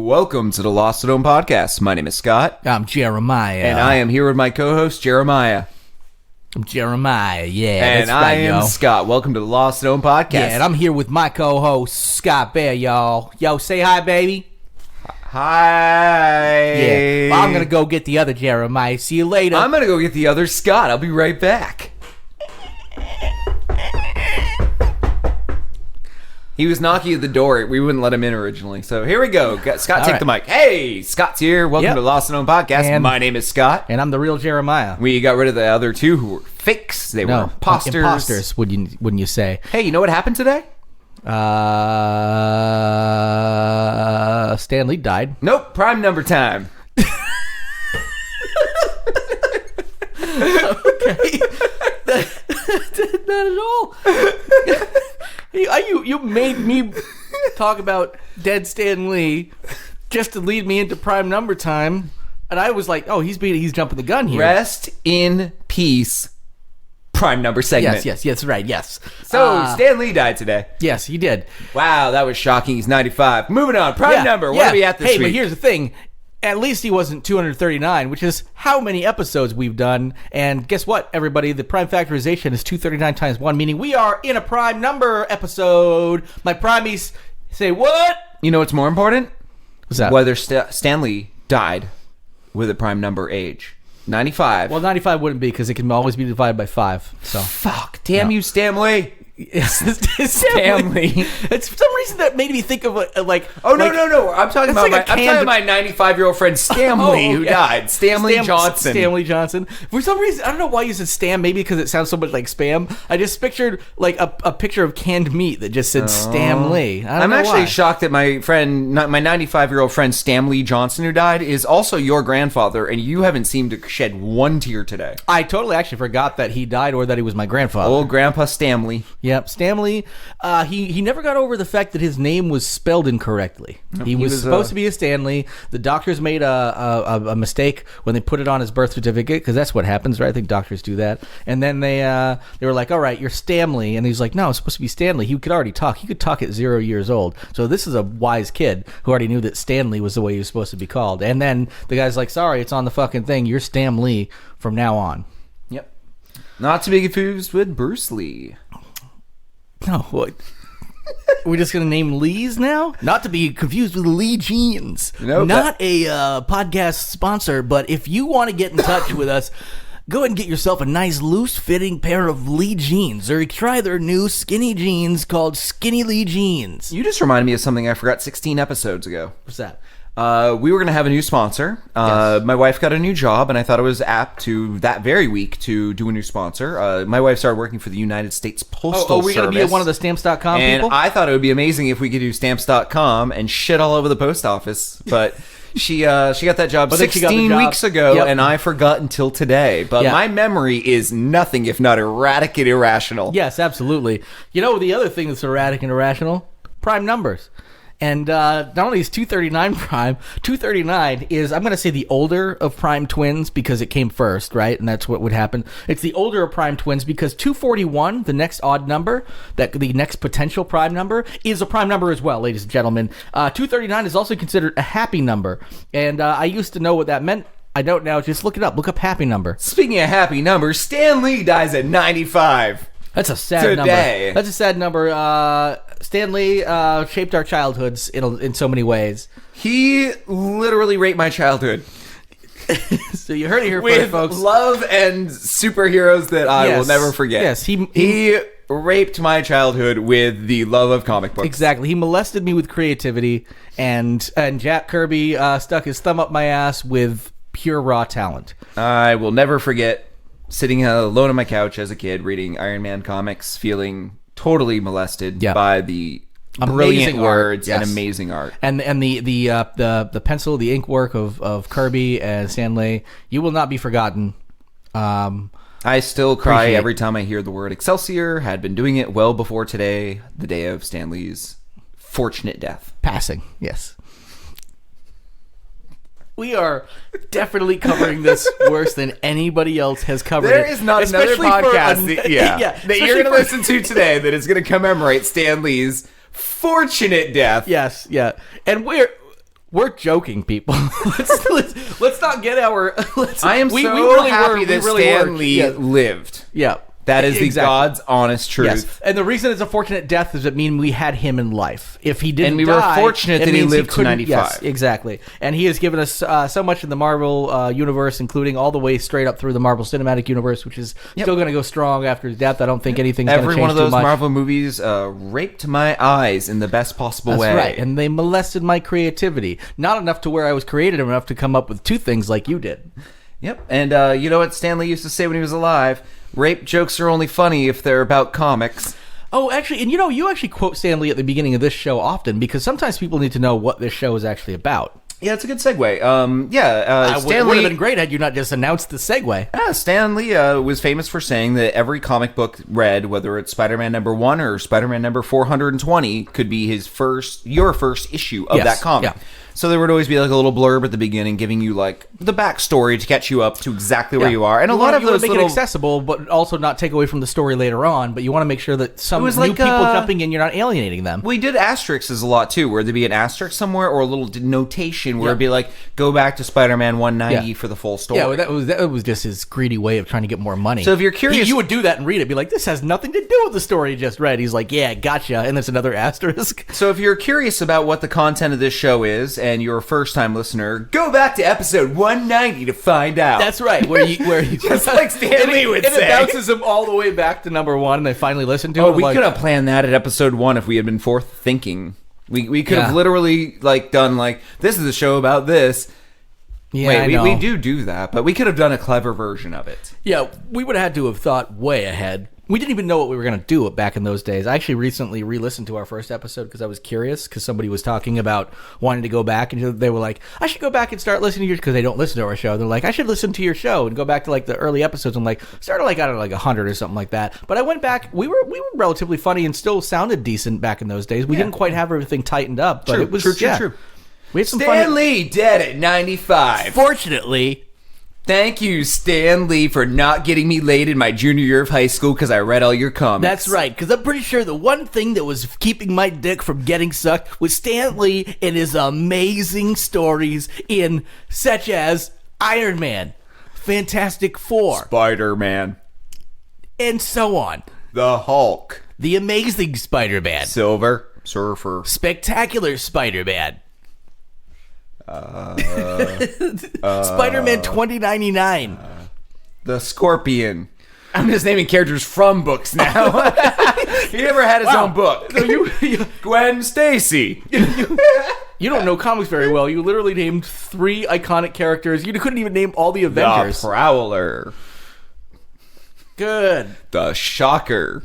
Welcome to the Lost at Home podcast. My name is Scott. I'm Jeremiah. And I am here with my co-host, Jeremiah. I'm Jeremiah, yeah. And that's right, I am Scott. Welcome to the Lost at Home podcast. Yeah, and I'm here with my co-host, Scott Bear, y'all. Yo, say hi, baby. Hi. Yeah, well, I'm going to go get the other Jeremiah. See you later. I'm going to go get the other Scott. I'll be right back. He was knocking at the door. We wouldn't let him in originally. So here we go. Scott, take the mic. Hey, Scott's here. Welcome to the Lost and Home podcast. And my name is Scott. And I'm the real Jeremiah. We got rid of the other two who were fakes. They were imposters. Imposters, wouldn't you say? Hey, you know what happened today? Stan Lee died. Nope. Prime number time. Okay. Not at all. You made me talk about dead Stan Lee just to lead me into prime number time, and I was like, "Oh, he's jumping the gun here." Rest in peace. Prime number segment. Yes, right, yes. So Stan Lee died today. Yes, he did. Wow, that was shocking. He's 95. Moving on. Prime number. What are we at this week? Hey, but here's the thing. At least he wasn't 239, which is how many episodes we've done. And guess what, everybody? The prime factorization is 239 times 1, meaning we are in a prime number episode. My primies say, what? You know what's more important? What's that? Whether Stan Lee died with a prime number age. 95. Well, 95 wouldn't be because it can always be divided by 5. So fuck. Damn you, Stan Lee. Stanley. It's for some reason that made me think of like. Oh no! I'm talking about my 95-year-old friend Stanley who died. Stanley Johnson. Stanley Johnson. For some reason, I don't know why you said Stan. Maybe because it sounds so much like spam. I just pictured like a picture of canned meat that just said Stanley. I'm actually shocked that my 95-year-old friend Stanley Johnson who died is also your grandfather, and you haven't seemed to shed one tear today. I totally actually forgot that he died or that he was my grandfather. Old Grandpa Stanley. Yep, Stanley. He never got over the fact that his name was spelled incorrectly. He was supposed to be a Stanley. The doctors made a mistake when they put it on his birth certificate, because that's what happens, right? I think doctors do that. And then they were like, all right, you're Stanley. And he's like, no, it's supposed to be Stanley. He could already talk. He could talk at 0 years old. So this is a wise kid who already knew that Stanley was the way he was supposed to be called. And then the guy's like, sorry, it's on the fucking thing. You're Stan Lee from now on. Yep. Not to be confused with Bruce Lee. No, what? We're just going to name Lee's now? Not to be confused with Lee Jeans. Nope. Not a podcast sponsor, but if you want to get in touch with us, go ahead and get yourself a nice loose-fitting pair of Lee jeans, or try their new skinny jeans called Skinny Lee Jeans. You just reminded me of something I forgot 16 episodes ago. What's that? We were going to have a new sponsor. Yes. My wife got a new job, and I thought it was apt to, that very week, to do a new sponsor. My wife started working for the United States Postal Service. We're going to be at one of the Stamps.com people? And I thought it would be amazing if we could do Stamps.com and shit all over the post office. But she got that job 16 weeks ago, and I forgot until today. But my memory is nothing if not erratic and irrational. Yes, absolutely. You know, the other thing that's erratic and irrational? Prime numbers. And not only is 239 prime, 239 is, I'm going to say, the older of prime twins because it came first, right? And that's what would happen. It's the older of prime twins because 241, the next odd number, the next potential prime number, is a prime number as well, ladies and gentlemen. 239 is also considered a happy number. And I used to know what that meant. I don't now. Just look it up. Look up happy number. Speaking of happy numbers, Stan Lee dies at 95. That's a sad number. That's a sad number. Stan Lee shaped our childhoods in so many ways. He literally raped my childhood. So you heard it here first, folks. With love and superheroes that I will never forget. Yes, he raped my childhood with the love of comic books. Exactly. He molested me with creativity, and Jack Kirby stuck his thumb up my ass with pure raw talent. I will never forget sitting alone on my couch as a kid reading Iron Man comics, feeling totally molested by the brilliant words and amazing art, and the pencil, the ink work of Kirby and Stan Lee. You will not be forgotten. I still cry every time I hear the word Excelsior. Had been doing it well before today, the day of Stan Lee's fortunate death. Passing, yes. We are definitely covering this worse than anybody else has covered There it. is not another podcast that you're going to listen to today that is going to commemorate Stan Lee's fortunate death. Yes, yeah. And We're joking, people. let's not get our. I am so happy that Stan Lee lived. Yeah. That is the God's honest truth. Yes. And the reason it's a fortunate death is it means we had him in life. If he didn't die... And we were fortunate that he lived to 95. Yes, exactly. And he has given us so much in the Marvel universe, including all the way straight up through the Marvel Cinematic Universe, which is still going to go strong after his death. I don't think anything's going to change too much. Every one of those Marvel movies raped my eyes in the best possible way. That's right. And they molested my creativity. Not enough to where I was creative enough to come up with two things like you did. Yep. And you know what Stan Lee used to say when he was alive? Rape jokes are only funny if they're about comics. Oh, actually, and you actually quote Stan Lee at the beginning of this show often because sometimes people need to know what this show is actually about. Yeah, it's a good segue. Stan Lee would have been great had you not just announced the segue. Stan Lee was famous for saying that every comic book read, whether it's Spider-Man number 1 or Spider-Man number 420, could be your first issue of that comic. Yeah. So there would always be like a little blurb at the beginning giving you like the backstory to catch you up to exactly where you are. And a lot of those make it accessible, but also not take away from the story later on. But you want to make sure that some new people jumping in, you're not alienating them. We did asterisks a lot too, where there'd be an asterisk somewhere or a little notation where it'd be like, go back to Spider-Man 190 for the full story. Yeah, that was just his greedy way of trying to get more money. So if you're curious... you would do that and read it, be like, this has nothing to do with the story you just read. He's like, yeah, gotcha. And there's another asterisk. So if you're curious about what the content of this show is, and you're a first-time listener, go back to episode 190 to find out. That's right, where you just like Stan Lee would say. It bounces them all the way back to number 1, and they finally listen to it. Oh, we could have planned that at episode 1 if we had been forth thinking. We could have literally done this is a show about this. Yeah, we do that, but we could have done a clever version of it. Yeah, we would have had to have thought way ahead. We didn't even know what we were going to do back in those days. I actually recently re-listened to our first episode because I was curious, because somebody was talking about wanting to go back, and they were like, I should go back and start listening to yours, because they don't listen to our show. They're like, I should listen to your show and go back to the early episodes. I'm like, started out of 100 or something like that. But I went back. We were relatively funny and still sounded decent back in those days. We didn't quite have everything tightened up, but it was true. We had some Stan Lee dead at 95. Fortunately. Thank you, Stan Lee, for not getting me laid in my junior year of high school because I read all your comics. That's right, because I'm pretty sure the one thing that was keeping my dick from getting sucked was Stan Lee and his amazing stories in such as Iron Man, Fantastic Four, Spider-Man, and so on. The Hulk, The Amazing Spider-Man, Silver Surfer, Spectacular Spider-Man, Spider-Man 2099. The Scorpion. I'm just naming characters from books now. He never had his own book. Gwen Stacy. You don't know comics very well. You literally named 3 iconic characters. You couldn't even name all the Avengers. The Prowler. Good. The Shocker.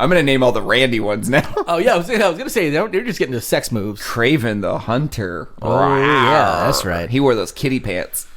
I'm going to name all the Randy ones now. Oh, yeah. I was going to say, they're just getting to sex moves. Kraven the Hunter. Oh, yeah, that's right. He wore those kitty pants.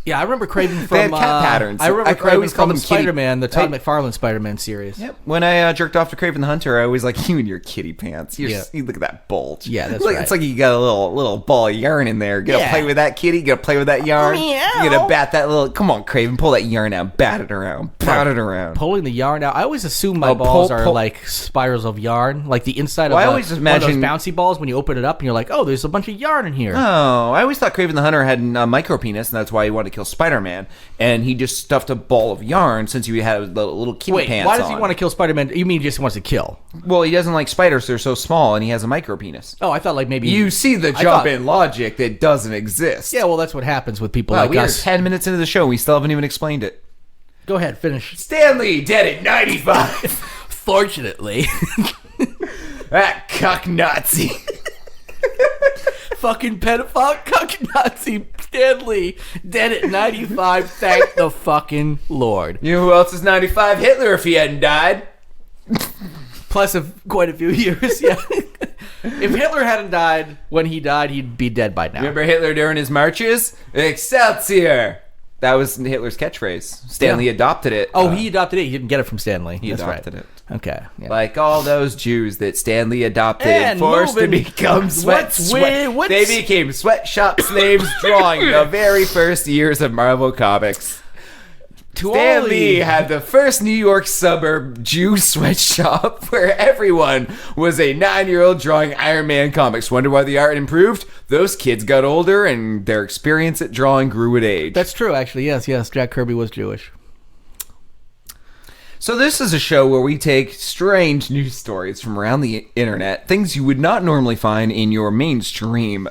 Yeah, I remember Kraven from... They had cat patterns. I remember Kraven from Spider-Man, the Todd McFarlane Spider-Man series. Yep. When I jerked off to Kraven the Hunter, I always you and your kitty pants. You look at that bulge. Yeah, that's right. It's like you got a little ball of yarn in there. You gotta play with that kitty. You gotta play with that yarn. Meow. You gotta bat that little... Come on, Kraven, pull that yarn out. Bat it around. Bat it around. Pulling the yarn out. I always assume my balls are like spirals of yarn. Like the inside of I always imagine one of those bouncy balls when you open it up and you're like, oh, there's a bunch of yarn in here. Oh, I always thought Kraven the Hunter had a micro penis, and that's why he wanted to kill Spider-Man. And he just stuffed a ball of yarn since he had the little kitty pants on. Why does he want to kill Spider-Man? You mean he just wants to kill? Well, he doesn't like spiders. They're so small, and he has a micro penis. Oh, I thought maybe... You see the jump in logic that doesn't exist. Yeah, well, that's what happens with people like us. We're 10 minutes into the show. We still haven't even explained it. Go ahead, finish. Stan Lee, dead at 95. Fortunately. That cuck Nazi. Fucking pedophile cuck Nazi Stan Lee, dead at 95. Thank the fucking Lord. You know who else is 95? Hitler, if he hadn't died. Plus quite a few years, yeah. If Hitler hadn't died when he died, he'd be dead by now. Remember Hitler during his marches? Excelsior! That was Hitler's catchphrase. Stan Lee adopted it. Oh, he adopted it. He didn't get it from Stan Lee. He adopted it. Okay. Yeah. Like all those Jews that Stan Lee adopted and forced to become they became sweatshop slaves drawing the very first years of Marvel Comics. Stan Lee had the first New York suburb Jew sweatshop where everyone was a 9-year-old drawing Iron Man comics. Wonder why the art improved? Those kids got older and their experience at drawing grew with age. That's true, actually. Yes. Jack Kirby was Jewish. So this is a show where we take strange news stories from around the internet, things you would not normally find in your mainstream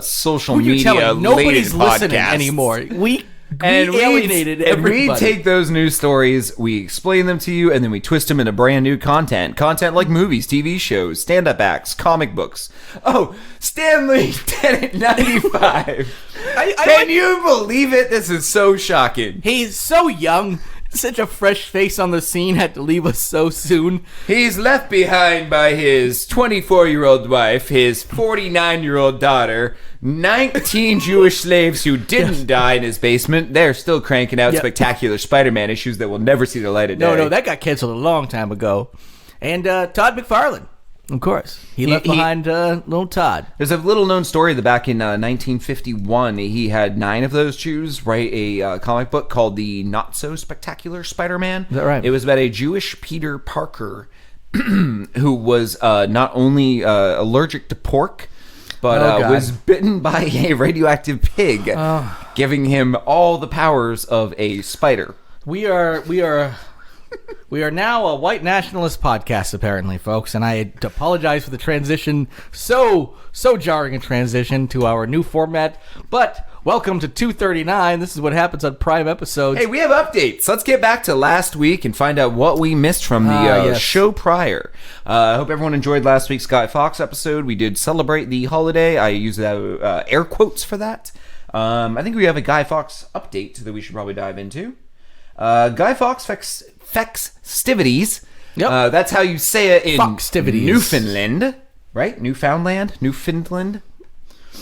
social media. Nobody's listening podcasts. Anymore. We alienated everybody. And we take those news stories, we explain them to you, and then we twist them into brand new content. Content like movies, TV shows, stand-up acts, comic books. Oh, Stan Lee dead at 95. Can you believe it? This is so shocking. He's so young. Such a fresh face on the scene, had to leave us so soon. He's left behind by his 24-year-old wife, his 49-year-old daughter, 19 Jewish slaves who didn't die in his basement. They're still cranking out spectacular Spider-Man issues that will never see the light of day. No, that got canceled a long time ago. And Todd McFarlane. Of course. He left behind little Todd. There's a little-known story that back in 1951, he had 9 of those Jews write a comic book called The Not-So-Spectacular Spider-Man. Is that right? It was about a Jewish Peter Parker who was not only allergic to pork, but was bitten by a radioactive pig, giving him all the powers of a spider. We are now a white nationalist podcast, apparently, folks, and I apologize for the transition, so jarring a transition to our new format, but welcome to 239. This is what happens on Prime episodes. Hey, we have updates. Let's get back to last week and find out what we missed from the show prior. I hope everyone enjoyed last week's Guy Fawkes episode. We did celebrate the holiday. I used air quotes for that. I think we have a Guy Fawkes update that we should probably dive into. Guy Fawkes festivities. Yep. That's how you say it in Newfoundland, right? Newfoundland,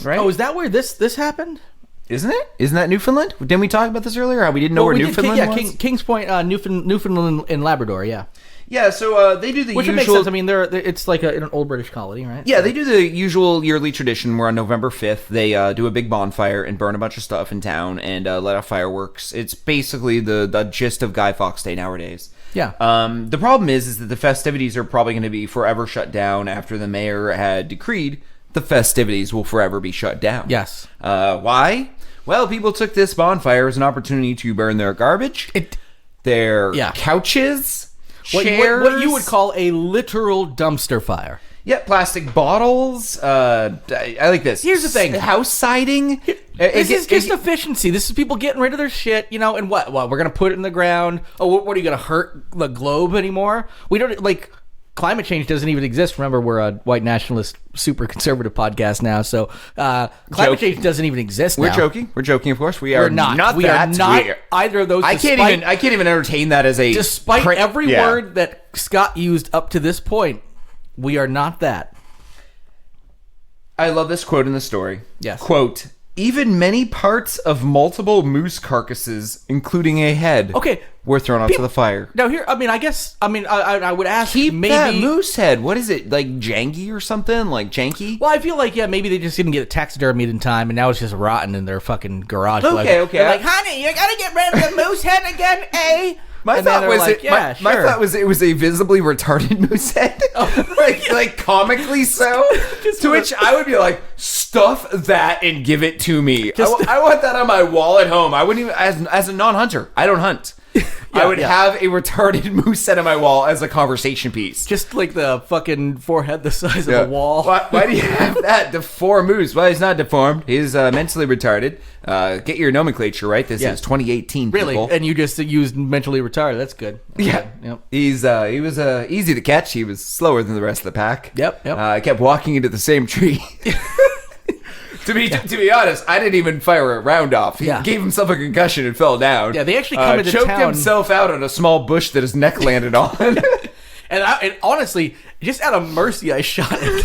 right? Oh, is that where this happened? Isn't it? Isn't that Newfoundland? Didn't we talk about this earlier? How we didn't know where Newfoundland was? Kings Point, Newfoundland and Labrador. Yeah. Yeah, so they do the Which usual... makes sense. I mean, it's like an old British colony, right? Yeah, they do the usual yearly tradition where on November 5th, they do a big bonfire and burn a bunch of stuff in town and let off fireworks. It's basically the gist of Guy Fawkes Day nowadays. Yeah. The problem is that the festivities are probably going to be forever shut down after the mayor had decreed the festivities will forever be shut down. Yes. Why? Well, people took this bonfire as an opportunity to burn their garbage, their couches... What you would call a literal dumpster fire. Yeah, plastic bottles. I like this. Here's the thing. House siding. This is just efficiency. This is people getting rid of their shit, and what? We're going to put it in the ground. Oh, what are you going to hurt the globe anymore? We don't, climate change doesn't even exist. Remember, we're a white nationalist, super conservative podcast now, so climate change doesn't even exist now. We're joking, of course. We're not either of those. I can't even entertain that as a... Despite every word that Scott used up to this point, we are not that. I love this quote in the story. Yes. Quote, even many parts of multiple moose carcasses, including a head, were thrown onto the fire. Now here, I would ask, keep that moose head. What is it, like janky or something? Like janky? Well, I feel like, maybe they just didn't get it taxidermied in time, and now it's just rotten in their fucking garage. Okay. They're like, honey, you gotta get rid of the moose head again, eh? My thought was it was a visibly retarded moose head, like comically so. To which I would be like, stuff that and give it to me. I want that on my wall at home. I wouldn't even, as a non-hunter, I don't hunt. I would have a retarded moose head on my wall as a conversation piece. Just like the fucking forehead the size of a wall. Why do you have that? Deformed moose. Well, he's not deformed. He's mentally retarded. Get your nomenclature right. This is 2018, really? People. And you just used mentally retarded. That's good. Yeah. Yep. He was easy to catch. He was slower than the rest of the pack. Yep. I kept walking into the same tree. To be honest, I didn't even fire a round off. He gave himself a concussion and fell down. Yeah, they actually come into choked town. himself out on a small bush that his neck landed on. And honestly, just out of mercy, I shot it.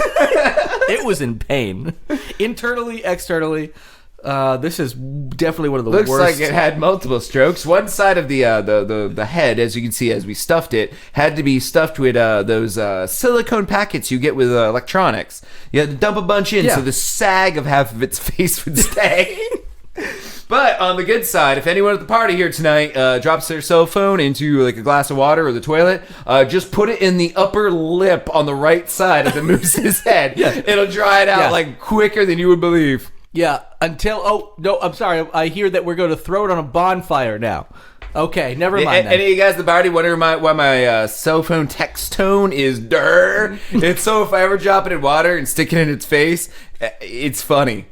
It was in pain, internally, externally. This is definitely one of the worst. Looks like it had multiple strokes. One side of the head, as you can see as we stuffed it, had to be stuffed with those silicone packets you get with electronics. You had to dump a bunch in so the sag of half of its face would stay. But on the good side, if anyone at the party here tonight drops their cell phone into like a glass of water or the toilet, just put it in the upper lip on the right side of the moose's head. Yeah. It'll dry it out like quicker than you would believe. Yeah, until... no, I'm sorry. I hear that we're going to throw it on a bonfire now. Okay, never mind. Any of you guys at the party wondering why my cell phone text tone is durr? It's so if I ever drop it in water and stick it in its face, it's funny.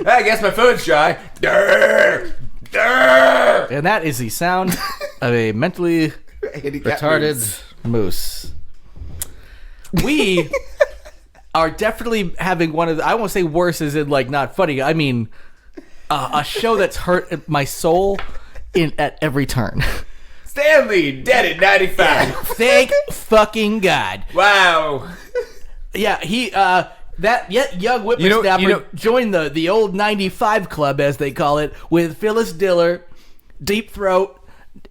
I guess my phone's dry. Durr! Durr! And that is the sound of a mentally retarded moose. We are definitely having one of the... I won't say worse as in like not funny. I mean... a show that's hurt my soul at every turn. Stanley, dead at 95. Yeah, thank fucking God. Wow. Yeah, he that young whippersnapper joined the old 95 club, as they call it, with Phyllis Diller, Deep Throat,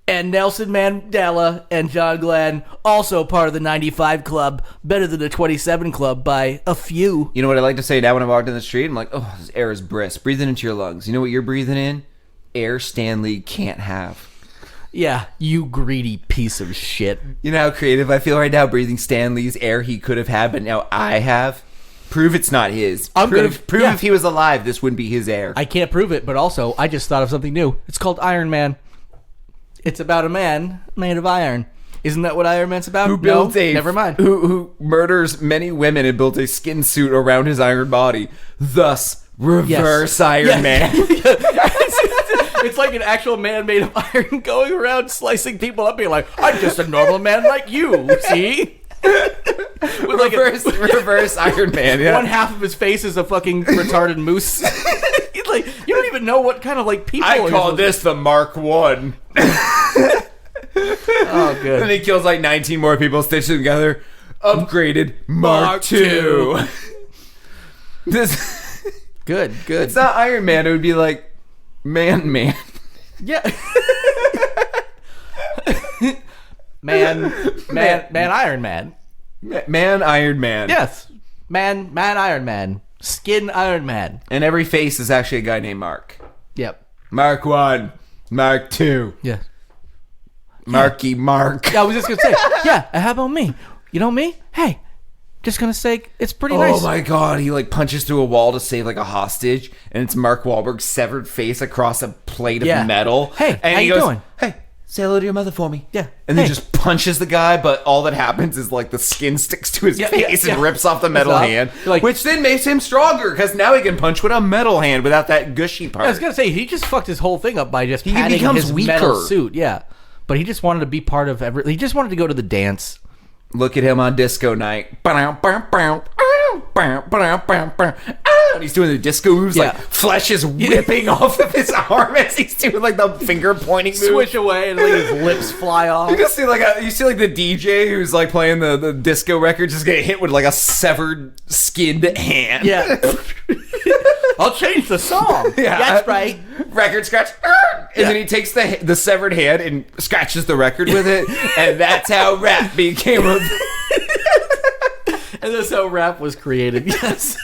and Nelson Mandela and John Glenn, also part of the 95 club, better than the 27 club by a few. You know what I like to say now when I walk down the street? I'm like, oh, this air is brisk. Breathing into your lungs. You know what you're breathing in? Air Stanley can't have. Yeah, you greedy piece of shit. You know how creative I feel right now breathing Stanley's air he could have had, but now I have? Prove it's not his. Prove if he was alive, this wouldn't be his air. I can't prove it, but also, I just thought of something new. It's called Iron Man. It's about a man made of iron. Isn't that what Iron Man's about? Never mind. Who murders many women and builds a skin suit around his iron body. Thus, reverse Iron Man. It's like an actual man made of iron going around slicing people up, being like, I'm just a normal man like you, see? With like reverse Iron Man, yeah. One half of his face is a fucking retarded moose. He's like, you don't even know what kind of like people. I call this the Mark 1. Oh, good. And he kills like 19 more people stitched together. Upgraded Mark 2. This good. It's not Iron Man. It would be like Man. Yeah. Man, Iron Man. Man, Iron Man. Yes. Man, Iron Man. Skin Iron Man. And every face is actually a guy named Mark. Yep. Mark 1. Mark 2. Yeah. Marky Mark. Yeah, I was just going to say, yeah, how about me? You know me? Hey, just going to say, it's pretty nice. Oh my God. He like punches through a wall to save like a hostage, and it's Mark Wahlberg's severed face across a plate of metal. Hey, and how he you goes, doing? Hey, say hello to your mother for me. Yeah. And then just punches the guy, but all that happens is like the skin sticks to his face and rips off the metal hand, which then makes him stronger because now he can punch with a metal hand without that gushy part. I was going to say, he just fucked his whole thing up by just padding his metal suit. Yeah. But he just wanted to be part of he just wanted to go to the dance. Look at him on disco night. And he's doing the disco moves, like flesh is whipping off of his arm as he's doing like the finger pointing move. Swish away and like his lips fly off. You just see like the DJ who's like playing the disco record just get hit with like a severed skinned hand. Yeah. I'll change the song. Yeah, that's right. Record scratch, and then he takes the severed hand and scratches the record with it, and that's how rap became. And that's how rap was created. Yes.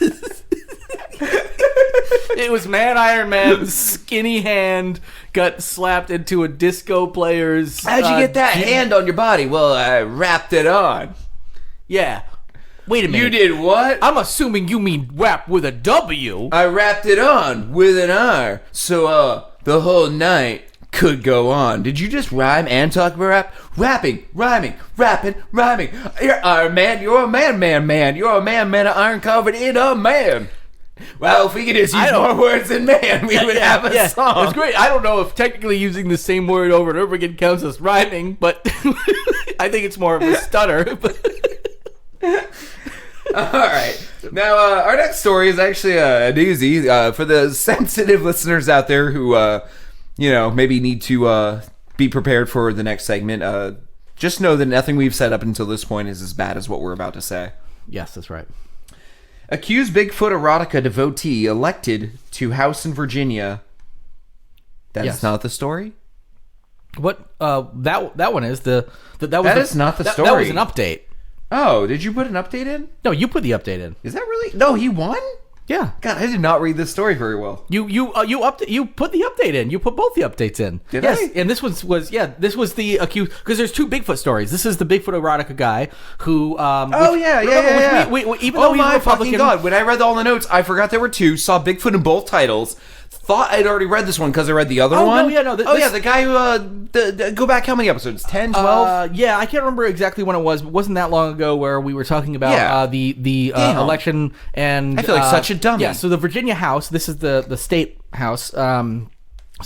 It was Iron Man's skinny hand got slapped into a disco player's. How'd you get that hand on your body? Well, I wrapped it on. Yeah. Wait a minute. You did what? I'm assuming you mean rap with a W. I wrapped it on with an R. So, the whole night could go on. Did you just rhyme and talk about rap? Rapping, rhyming, rapping, rhyming. You're Iron Man. You're a man. You're a man of iron covered in a man. Well, if we could just use more words than man, we would have a song. It's great. I don't know if technically using the same word over and over again counts as rhyming, but I think it's more of a stutter. All right. Now, our next story is actually a doozy. For the sensitive listeners out there who, maybe need to be prepared for the next segment, just know that nothing we've said up until this point is as bad as what we're about to say. Yes, that's right. Accused Bigfoot erotica devotee elected to House in Virginia. That's not the story? What? That one is that is not the story. That was an update. Oh, did you put an update in? No, you put the update in. Is that really? No, he won? Yeah. God, I did not read this story very well. You put the update in. You put both the updates in. Did yes. I? And this was the accused, because there's two Bigfoot stories. This is the Bigfoot erotica guy who. Even though he's my Republican, fucking God! When I read all the notes, I forgot there were two. Saw Bigfoot in both titles. Thought I'd already read this one because I read the other one. The guy who go back how many episodes? 10, 12? Yeah, I can't remember exactly when it was, but it wasn't that long ago where we were talking about the election, and I feel like such a dummy. Yeah, so the Virginia House, this is the state house.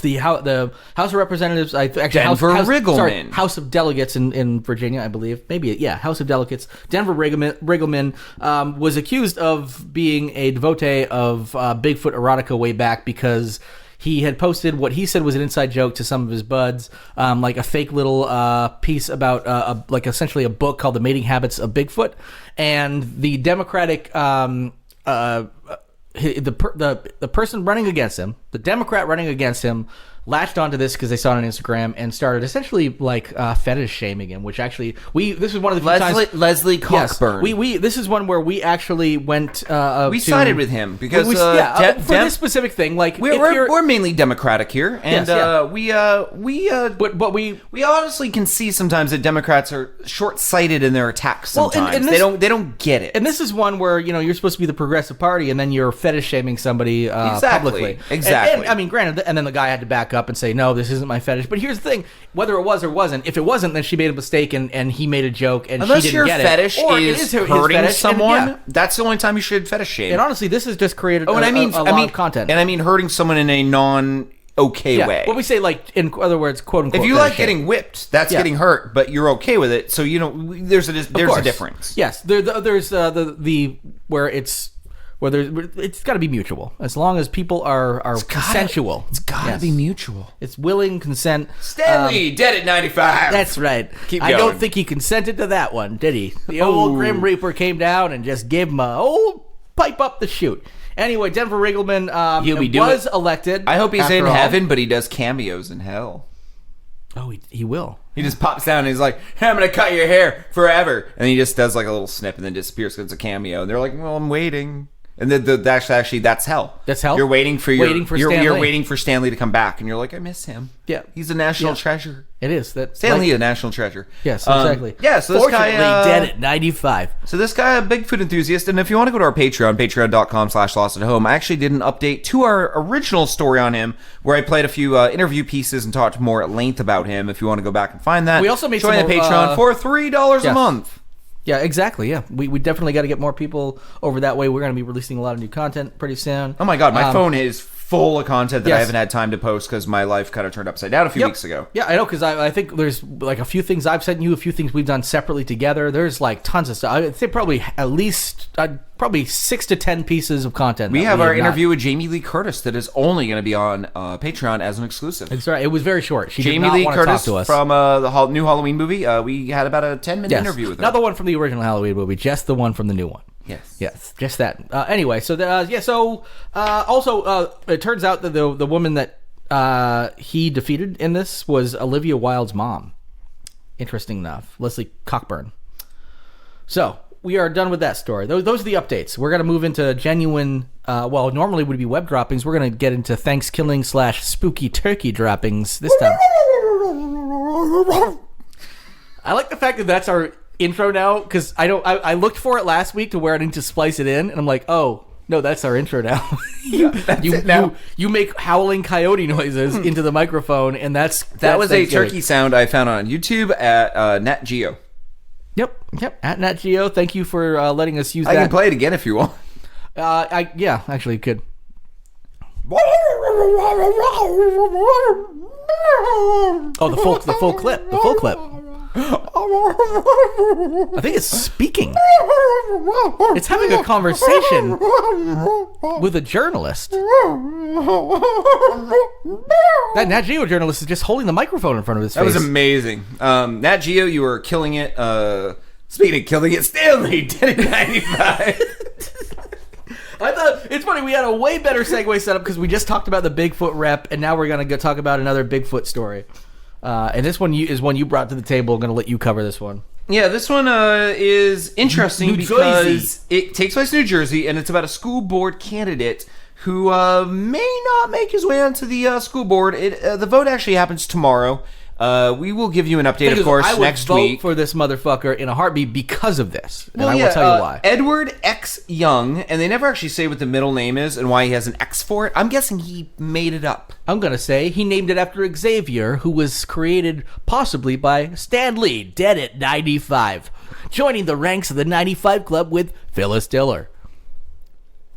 The House of Representatives, House of Delegates in Virginia, I believe. House of Delegates. Denver Riggleman was accused of being a devotee of Bigfoot erotica way back because he had posted what he said was an inside joke to some of his buds, like a fake little piece about essentially a book called The Mating Habits of Bigfoot, and the Democratic. The person running against him, the Democrat running against him, latched onto this because they saw it on Instagram and started essentially fetish shaming him. Which actually, this is one of the few times Leslie Cockburn. Yes, this is one where we actually went. We sided with him because for this specific thing, we're mainly Democratic here, and we honestly can see sometimes that Democrats are short-sighted in their attacks. Sometimes they don't get it. And this is one where you're supposed to be the progressive party, and then you're fetish shaming somebody publicly. Exactly. And I mean, granted, and then the guy had to back up and say, no, this isn't my fetish. But here's the thing, whether it was or wasn't, if it wasn't, then she made a mistake and he made a joke and unless she didn't get it. Unless your fetish is hurting someone, that's the only time you should fetish shame. And honestly, this has just created a lot of content. And I mean hurting someone in a non-okay way. What we say, in other words, quote unquote. If you like getting whipped, that's getting hurt, but you're okay with it. So there's a difference. Yes, there's it's got to be mutual. As long as people are consensual. It's got to be mutual. It's willing consent. Stanley, dead at 95. That's right. Keep I going. don't think he consented to that one, did he? The old Grim Reaper came down and just gave him a old pipe up the chute. Anyway, Denver Riggleman was elected. I hope he's in heaven, but he does cameos in hell. Oh, he will. He just pops down and he's like, hey, I'm going to cut your hair forever. And he just does like a little snip and then disappears because it's a cameo. And they're like, well, I'm waiting. And actually, that's hell. That's hell? You're waiting for Stanley. You're waiting for Stanley to come back. And you're like, I miss him. Yeah. He's a national treasure. It is. Stanley is a national treasure. Yes, exactly. So this guy... dead at 95. So this guy, a Bigfoot enthusiast, and if you want to go to our Patreon, patreon.com/lostatathome, I actually did an update to our original story on him, where I played a few interview pieces and talked more at length about him, if you want to go back and find that. We also made Join the Patreon for $3 a month. Yeah, exactly. Yeah, we definitely got to get more people over that way. We're going to be releasing a lot of new content pretty soon. Oh my God, my phone is full of content that I haven't had time to post because my life kind of turned upside down a few weeks ago. Yeah, I know, because I think there's a few things I've sent you, a few things we've done separately together. There's tons of stuff. I'd say probably at least 6 to 10 pieces of content. We have our interview with Jamie Lee Curtis that is only going to be on Patreon as an exclusive. That's right. It was very short. She Jamie did not Lee want Curtis to talk to us. from the new Halloween movie. We had about a 10-minute interview with her. Not the one from the original Halloween movie, just the one from the new one. Yes, just that. Anyway, so also it turns out that the woman that he defeated in this was Olivia Wilde's mom. Interesting enough, Leslie Cockburn. So we are done with that story. Those are the updates. We're going to move into genuine. Normally would be web droppings. We're going to get into Thanksgiving/spooky turkey droppings this time. I like the fact that that's our intro now, because I looked for it last week to where I need to splice it in, and I'm like, oh no, that's our intro now. You make howling coyote noises into the microphone, and that was a turkey sound I found on YouTube at Nat Geo. Yep, at Nat Geo. Thank you for letting us use that. I can play it again if you want. Actually, you could. Oh, the full clip. I think it's speaking. It's having a conversation with a journalist. That Nat Geo journalist is just holding the microphone in front of his face. That was amazing. Nat Geo, you were killing it. Speaking of killing it, Stanley did it 95. I thought it's funny. We had a way better segue set up because we just talked about the Bigfoot rep, and now we're going to go talk about another Bigfoot story. And this one is one you brought to the table. I'm going to let you cover this one. Yeah, this one is interesting because it takes place in New Jersey, and it's about a school board candidate who may not make his way onto the school board. The vote actually happens tomorrow. We will give you an update, of course, next week. I would vote for this motherfucker in a heartbeat because of this, and I will tell you why. Edward X. Young, and they never actually say what the middle name is and why he has an X for it. I'm guessing he made it up. I'm going to say he named it after Xavier, who was created possibly by Stan Lee, dead at 95, joining the ranks of the 95 Club with Phyllis Diller,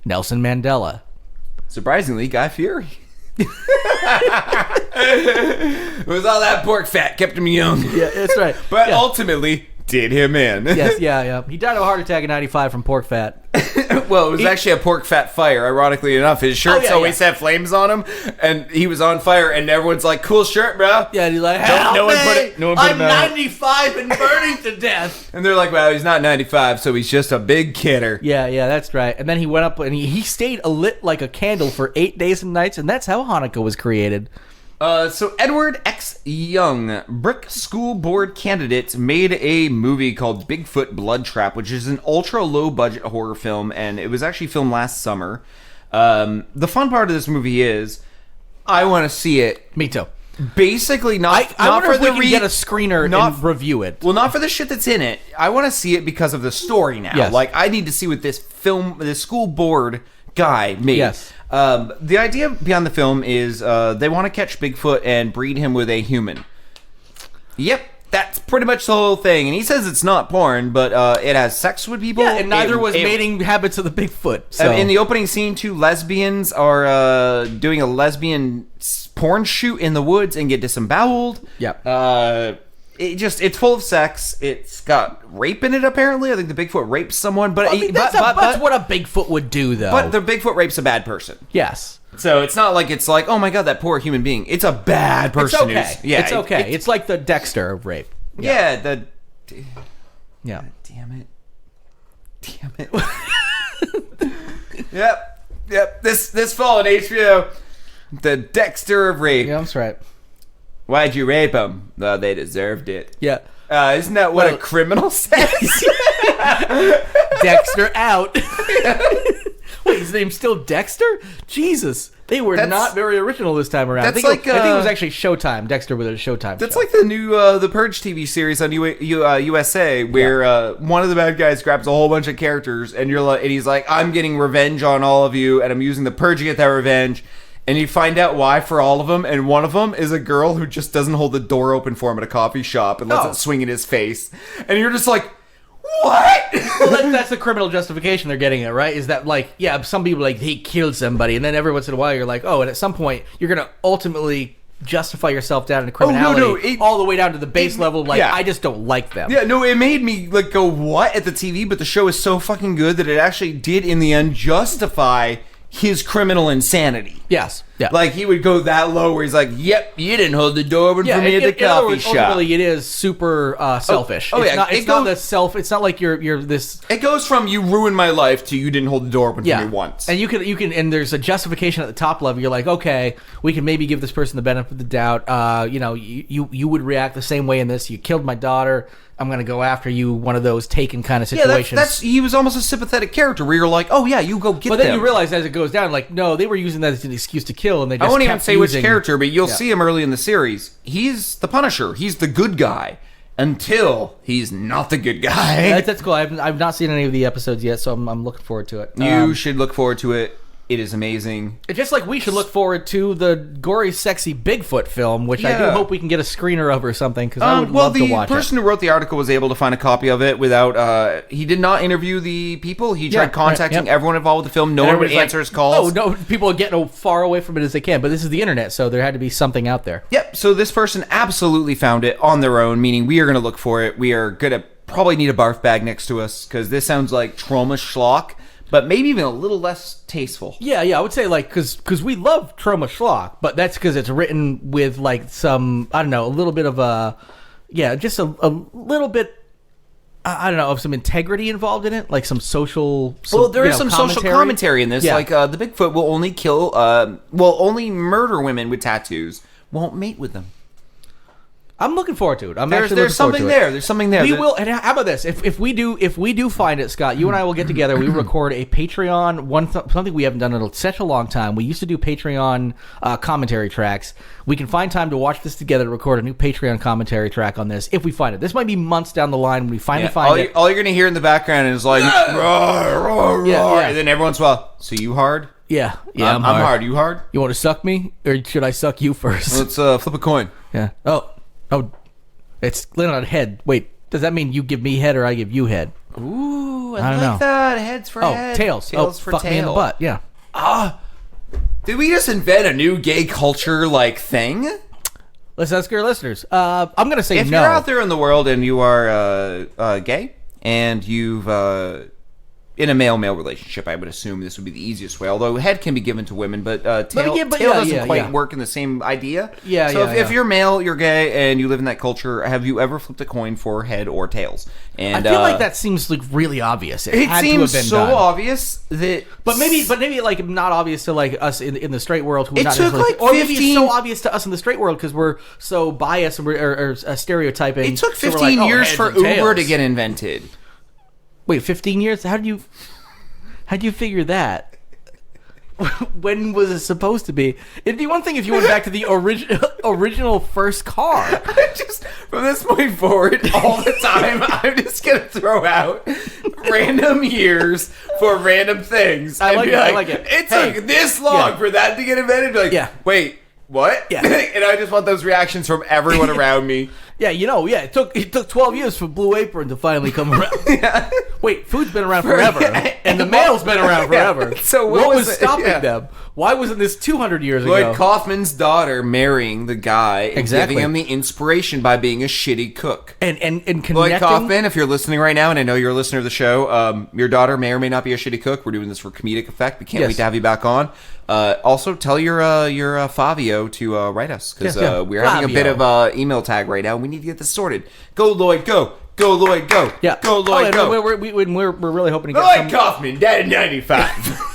Nelson Mandela. Surprisingly, Guy Fieri. It was all that pork fat kept him young. Yeah, that's right. But ultimately did him in. Yes, yeah. He died of a heart attack in 95 from pork fat. Well, it was actually a pork fat fire, ironically enough. His shirts always have flames on him, and he was on fire, and everyone's like, cool shirt, bro. Yeah, and he's like, help no me! one put it, I'm 95 and burning to death. And they're like, well, he's not 95, so he's just a big kidder. Yeah, that's right. And then he went up, and he stayed lit like a candle for 8 days and nights, and that's how Hanukkah was created. So Edward X. Young, Brick School Board candidate, made a movie called Bigfoot Blood Trap, which is an ultra low budget horror film, and it was actually filmed last summer. The fun part of this movie is, I want to see it. Me too. Basically, not I wonder for if the we can get a screener and review it. Well, not for the shit that's in it. I want to see it because of the story now. Yes. Like, I need to see what this school board guy made. Yes. The idea behind the film is they want to catch Bigfoot and breed him with a human. Yep, that's pretty much the whole thing. And he says it's not porn, but it has sex with people. Yeah, and neither was mating habits of the Bigfoot. So. In the opening scene, 2 lesbians are doing a lesbian porn shoot in the woods and get disemboweled. Yep. It's full of sex. It's got rape in it, apparently. I think the Bigfoot rapes someone. But that's what a Bigfoot would do, though. But the Bigfoot rapes a bad person. Yes. So it's not like oh my god, that poor human being. It's a bad person. It's okay. It's okay. It's like the Dexter of rape. Yeah. Yeah. Damn it. Yep. This fall on HBO, the Dexter of rape. Yeah, that's right. Why'd you rape them? Well, they deserved it. Yeah. Isn't that what a criminal says? Dexter out. Wait, his name's still Dexter? Jesus. They were not very original this time around. I think it was actually Showtime. Dexter was a Showtime That's show. like the new The Purge TV series on USA, where one of the bad guys grabs a whole bunch of characters, and he's like, I'm getting revenge on all of you, and I'm using the Purge to get that revenge. And you find out why for all of them, and one of them is a girl who just doesn't hold the door open for him at a coffee shop and lets it swing in his face. And you're just like, what? Well, that's the criminal justification they're getting at, right? Is that, like, yeah, some people, like, he killed somebody, and then every once in a while you're like, oh, and at some point you're going to ultimately justify yourself down into criminality all the way down to the base level. Like, I just don't like them. Yeah, no, it made me, like, go, what? At the TV, but the show is so fucking good that it actually did, in the end, justify his criminal insanity. Yes. Yeah. Like, he would go that low where he's like, yep, you didn't hold the door open for me at the coffee shop. Ultimately, it is super selfish. It's not like you're this... It goes from you ruined my life to you didn't hold the door open for me once. And you can, and there's a justification at the top level. You're like, okay, we can maybe give this person the benefit of the doubt. You would react the same way in this. You killed my daughter. I'm going to go after you, one of those Taken kind of situations. He was almost a sympathetic character where you're like, oh yeah, you go get them. But then you realize as it goes down, like, no, they were using that as an excuse to kill, and they just I won't even say which character, but you'll see him early in the series. He's the Punisher. He's the good guy until he's not the good guy. That's cool. I've not seen any of the episodes yet, so I'm looking forward to it. You should look forward to it. It is amazing. Just like we should look forward to the gory, sexy Bigfoot film, which I do hope we can get a screener of or something, because I would love to watch it. The person who wrote the article was able to find a copy of it without... he did not interview the people. He tried contacting everyone involved with the film. No one would answer his calls. Oh, no, people are getting as far away from it as they can, but this is the internet, so there had to be something out there. Yep, so this person absolutely found it on their own, meaning we are going to look for it. We are going to probably need a barf bag next to us, because this sounds like trauma schlock, but maybe even a little less tasteful. Yeah, I would say, like, because we love trauma schlock, but that's because it's written with, like, some, I don't know, a little bit of a, just a little bit, I don't know, of some integrity involved in it, like some social there is some social commentary in this, like, the Bigfoot will only only murder women with tattoos, won't mate with them. I'm looking forward to it. There's something there. There's something there. We will. And how about this? If we do find it, Scott, you and I will get together. We record a Patreon something we haven't done in such a long time. We used to do Patreon commentary tracks. We can find time to watch this together to record a new Patreon commentary track on this if we find it. This might be months down the line when we finally find it. All you're gonna hear in the background is like, and then every once in a while, so you hard? Yeah, I'm hard. You hard? You want to suck me, or should I suck you first? Let's flip a coin. Yeah. Oh, it's laying on head. Wait, does that mean you give me head or I give you head? Ooh, I don't know. That. Heads for head. Tails. Tails for fuck tail. Me in the butt. Yeah. Did we just invent a new gay culture thing? Let's ask our listeners. I'm gonna say if no. If you're out there in the world and you are gay and you've in a male-male relationship, I would assume this would be the easiest way. Although head can be given to women, but tail doesn't quite work in the same idea. If you're male, you're gay, and you live in that culture, have you ever flipped a coin for head or tails? And I feel like that seems really obvious. It seems so obvious that, but maybe not obvious to us in the straight world. Who it not took or maybe it's so obvious to us in the straight world because we're so biased or stereotyping. It took 15 years for Uber to get invented. Wait, 15 years? How'd you figure that? When was it supposed to be? It'd be one thing if you went back to the original first car. Just from this point forward, all the time, I'm just gonna throw out random years for random things. I like it. It took this long for that to get invented. Wait, what? Yeah. And I just want those reactions from everyone around me. Yeah, it took 12 years for Blue Apron to finally come around. Wait, food's been around forever, and the mail's been around forever. Yeah. So what was stopping them? Why wasn't this 200 years ago? Lloyd Kaufman's daughter marrying the guy and giving him the inspiration by being a shitty cook. And connecting. Lloyd Kaufman, if you're listening right now, and I know you're a listener of the show, your daughter may or may not be a shitty cook. We're doing this for comedic effect. We can't wait to have you back on. Also, tell your Fabio to write us because we're having a bit of email tag right now. We need to get this sorted. Go, Lloyd, go. Go, Lloyd, go. Yeah. Go, Lloyd, go. We're really hoping to get Lloyd Kaufman, dead in 95.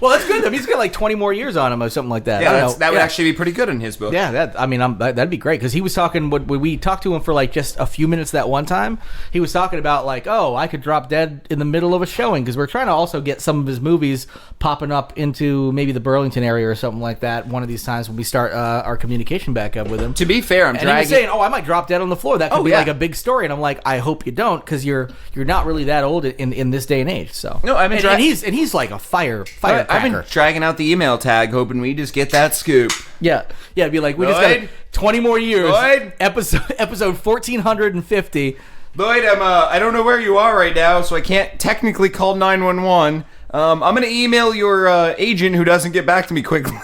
Well, that's good. I mean, he's got 20 more years on him or something like that. Yeah, that would actually be pretty good in his book. Yeah, that'd be great because he was talking. When we talked to him for just a few minutes that one time, he was talking about I could drop dead in the middle of a showing because we're trying to also get some of his movies popping up into maybe the Burlington area or something like that. One of these times when we start our communication back up with him. To be fair, he was saying, I might drop dead on the floor. That could be a big story, and I'm like, I hope you don't because you're not really that old in this day and age. So no, I mean, he's like a firecracker. I've been dragging out the email tag, hoping we just get that scoop. Yeah, it'd be like we just got 20 more years. Lloyd, episode 1450. Lloyd, I don't know where you are right now, so I can't technically call 911. I'm gonna email your agent who doesn't get back to me quickly.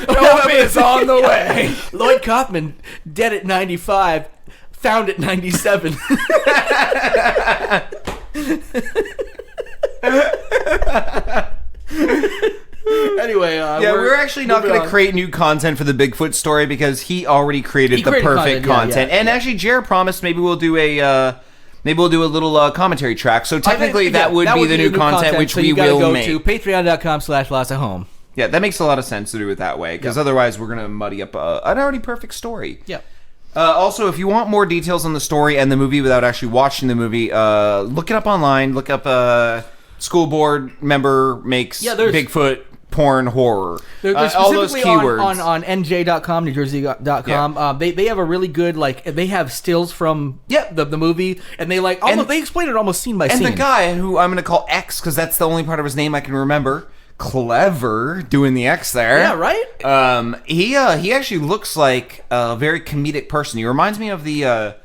Help is on the way. Lloyd Kaufman, dead at 95, found at 97. Anyway, we're actually not going to create new content for the Bigfoot story because he already created the perfect content. And actually, Jared promised maybe we'll do a little commentary track. So technically, that would be the new content, which we will make. To patreon.com/lotsofhome. Yeah, that makes a lot of sense to do it that way because otherwise we're going to muddy up an already perfect story. Yeah. Also, if you want more details on the story and the movie without actually watching the movie, look it up online. Look up school board member makes Bigfoot porn horror. All those keywords on NJ.com, NewJersey.com. Yeah. They have a really good they have stills from the movie, and they they explain it almost scene by scene. And the guy who I'm going to call X because that's the only part of his name I can remember. Clever doing the X there. Yeah, right? He actually looks like a very comedic person. He reminds me of the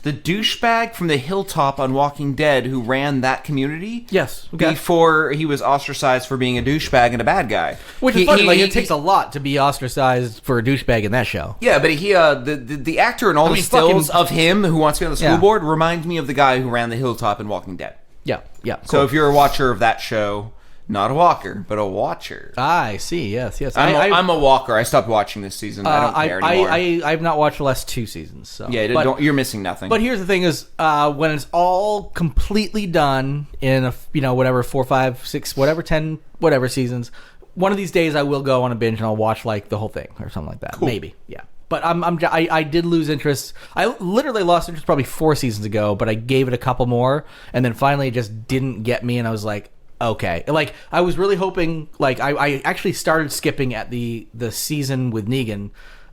douchebag from the hilltop on Walking Dead who ran that community. Yes. Okay. Before he was ostracized for being a douchebag and a bad guy. Which is funny. It takes a lot to be ostracized for a douchebag in that show. Yeah, but the actor and all the stills of him who wants to be on the school board remind me of the guy who ran the hilltop in Walking Dead. Yeah, yeah. Cool. So if you're a watcher of that show... Not a walker, but a watcher. I see. Yes. I'm a walker. I stopped watching this season. I don't care anymore. I've not watched the last 2 seasons. So. Yeah, you're missing nothing. But here's the thing: is when it's all completely done in whatever 4, 5, 6, whatever 10, whatever seasons, one of these days I will go on a binge and I'll watch like the whole thing or something like that. Cool. Maybe, yeah. But I did lose interest. I literally lost interest probably 4 seasons ago, but I gave it a couple more, and then finally it just didn't get me, and I was like, okay. Like, I was really hoping, like, I actually started skipping at the season with Negan,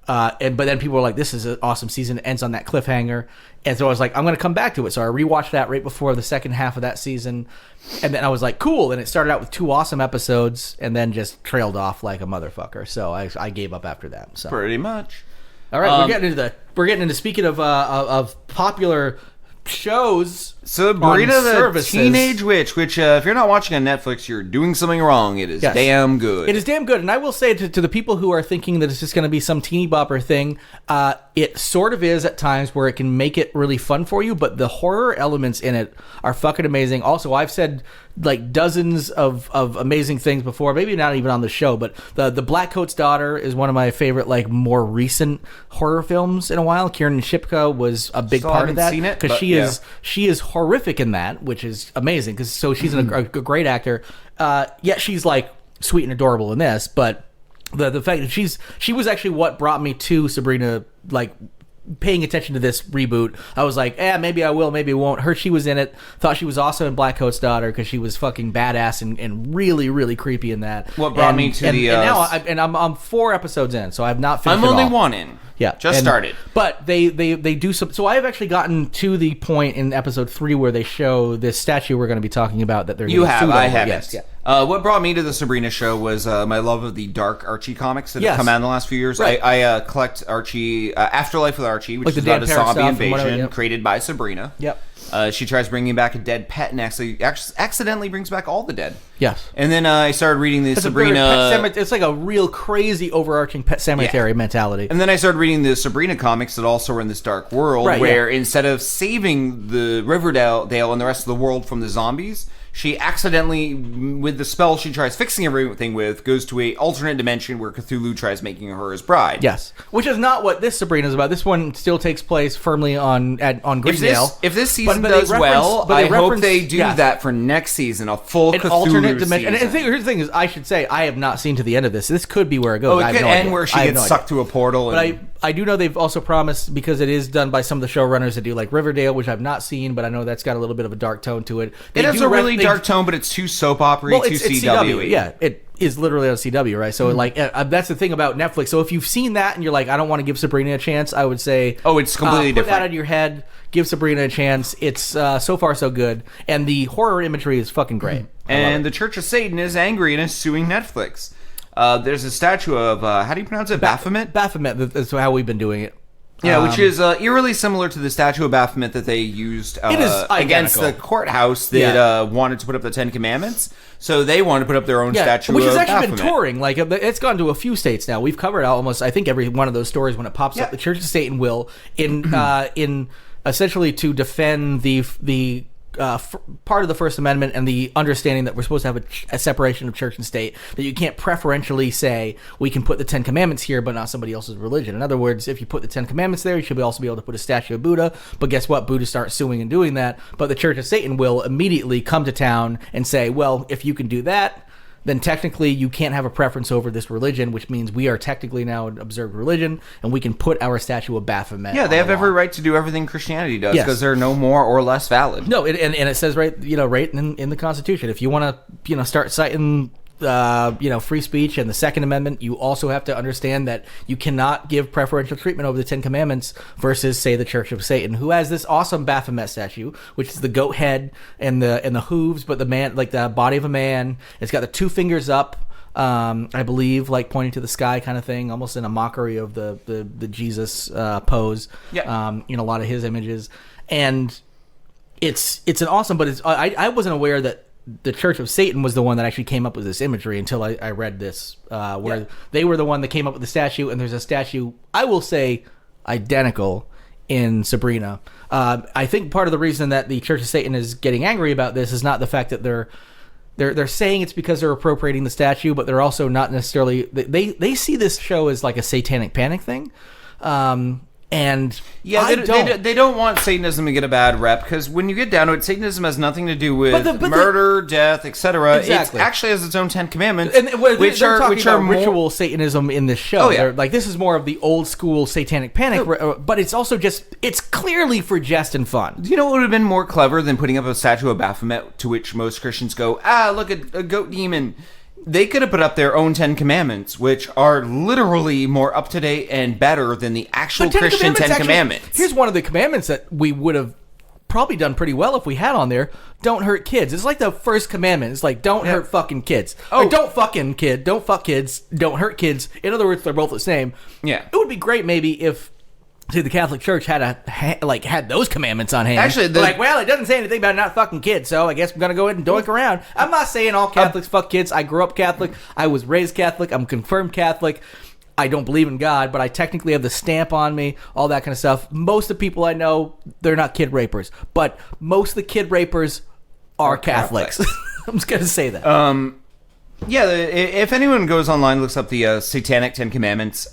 but then people were like, this is an awesome season, it ends on that cliffhanger, and so I was like, I'm going to come back to it. So I rewatched that right before the second half of that season, and then I was like, cool, and it started out with 2 awesome episodes, and then just trailed off like a motherfucker, so I gave up after that. So. Pretty much. All right, we're getting into speaking of popular shows. Sabrina the Teenage Witch, which if you're not watching on Netflix, you're doing something wrong. It is damn good. It is damn good, and I will say to the people who are thinking that it's just going to be some teeny bopper thing, it sort of is at times where it can make it really fun for you, but the horror elements in it are fucking amazing. Also, I've said like dozens of amazing things before, maybe not even on the show, but the Blackcoat's Daughter is one of my favorite like more recent horror films in a while. Kiernan Shipka was a big part of that because she is horrific in that, which is amazing because she's a great actor. Yet she's like sweet and adorable in this, but the fact that she was actually what brought me to Sabrina, like paying attention to this reboot. I was like, maybe I will, maybe I won't. Heard she was in it. Thought she was awesome in Blackcoat's Daughter because she was fucking badass and really, really creepy in that. What brought me to the... And now I'm 4 episodes in, so I've not finished I'm only all. 1 in. Yeah. Just started. But they do some... So I have actually gotten to the point in episode 3 where they show this statue we're going to be talking about that they're... You have. I haven't. Yes, yeah. What brought me to the Sabrina show was my love of the dark Archie comics that have come out in the last few years. Right. I collect Archie... Afterlife with Archie, which is about a zombie invasion created by Sabrina. Yep. She tries bringing back a dead pet and accidentally brings back all the dead. Yes. And then I started reading the Sabrina... It's like a real crazy overarching pet cemetery mentality. And then I started reading the Sabrina comics that also were in this dark world where instead of saving the Riverdale and the rest of the world from the zombies... She accidentally, with the spell she tries fixing everything with, goes to a alternate dimension where Cthulhu tries making her his bride. Yes, which is not what this Sabrina is about. This one still takes place firmly on Greendale. If this season does well, I hope they do that for next season, a full Cthulhu alternate dimension. And here's the thing: is I should say I have not seen to the end of this. This could be where it goes. Oh, it could end where she gets sucked to a portal. But I do know they've also promised, because it is done by some of the showrunners that do like Riverdale, which I've not seen, but I know that's got a little bit of a dark tone to it. It has a really dark tone, but it's too soap opera-y, too CW-y. Yeah, it is literally on CW, right? So like that's the thing about Netflix. So if you've seen that and you're like, I don't want to give Sabrina a chance, I would say, it's completely different. Put that out of your head. Give Sabrina a chance. It's so far so good, and the horror imagery is fucking great. And the Church of Satan is angry and is suing Netflix. There's a statue of how do you pronounce it? Baphomet. Baphomet. That's how we've been doing it. Yeah, which is eerily similar to the statue of Baphomet that they used against the courthouse that wanted to put up the 10 Commandments. So they wanted to put up their own statue of Baphomet. Which has actually been touring. Like, it's gone to a few states now. We've covered almost, I think, every one of those stories when it pops up. The Church of Satan will, in essentially to defend the part of the First Amendment and the understanding that we're supposed to have a separation of church and state, that you can't preferentially say we can put the 10 Commandments here but not somebody else's religion. In other words, if you put the 10 Commandments there, you should also be able to put a statue of Buddha. But guess what? Buddhists start suing and doing that. But the Church of Satan will immediately come to town and say, well, if you can do that, then technically you can't have a preference over this religion, which means we are technically now an observed religion, and we can put our statue of Baphomet. Yeah, they have every right to do everything Christianity does because they're no more or less valid. No, and it says right in the Constitution, if you want to start citing free speech and the Second Amendment, you also have to understand that you cannot give preferential treatment over the 10 Commandments versus, say, the Church of Satan, who has this awesome Baphomet statue, which is the goat head and the hooves, but the man, like the body of a man. It's got the 2 fingers up, I believe, like pointing to the sky kind of thing, almost in a mockery of the Jesus pose. Yeah. A lot of his images, and it's an awesome. But I wasn't aware that the Church of Satan was the one that actually came up with this imagery until I read this, where they were the one that came up with the statue, and there's a statue, I will say, identical in Sabrina. I think part of the reason that the Church of Satan is getting angry about this is not the fact that they're saying it's because they're appropriating the statue, but they're also not necessarily... They see this show as like a satanic panic thing. And yeah, they don't want Satanism to get a bad rep, because when you get down to it, Satanism has nothing to do with murder, death, etc. Exactly. It actually has its own 10 commandments, which are ritual Satanism in this show. Oh, yeah. Like, this is more of the old school satanic panic, but it's also it's clearly for jest and fun. Do you know what would have been more clever than putting up a statue of Baphomet, to which most Christians go, look at a goat demon? They could have put up their own 10 Commandments, which are literally more up-to-date and better than the actual Christian 10 Commandments. Here's one of the commandments that we would have probably done pretty well if we had on there. Don't hurt kids. It's like the first commandment. It's like, don't hurt fucking kids. Or don't fucking kid. Don't fuck kids. Don't hurt kids. In other words, they're both the same. Yeah. It would be great maybe if... See, the Catholic Church had those commandments on hand. Actually, it doesn't say anything about not fucking kids, so I guess I'm gonna go ahead and doink around. I'm not saying all Catholics fuck kids. I grew up Catholic. I was raised Catholic. I'm confirmed Catholic. I don't believe in God, but I technically have the stamp on me. All that kind of stuff. Most of the people I know, they're not kid rapers, but most of the kid rapers are Catholics. I'm just gonna say that. Yeah, if anyone goes online and looks up the Satanic 10 Commandments,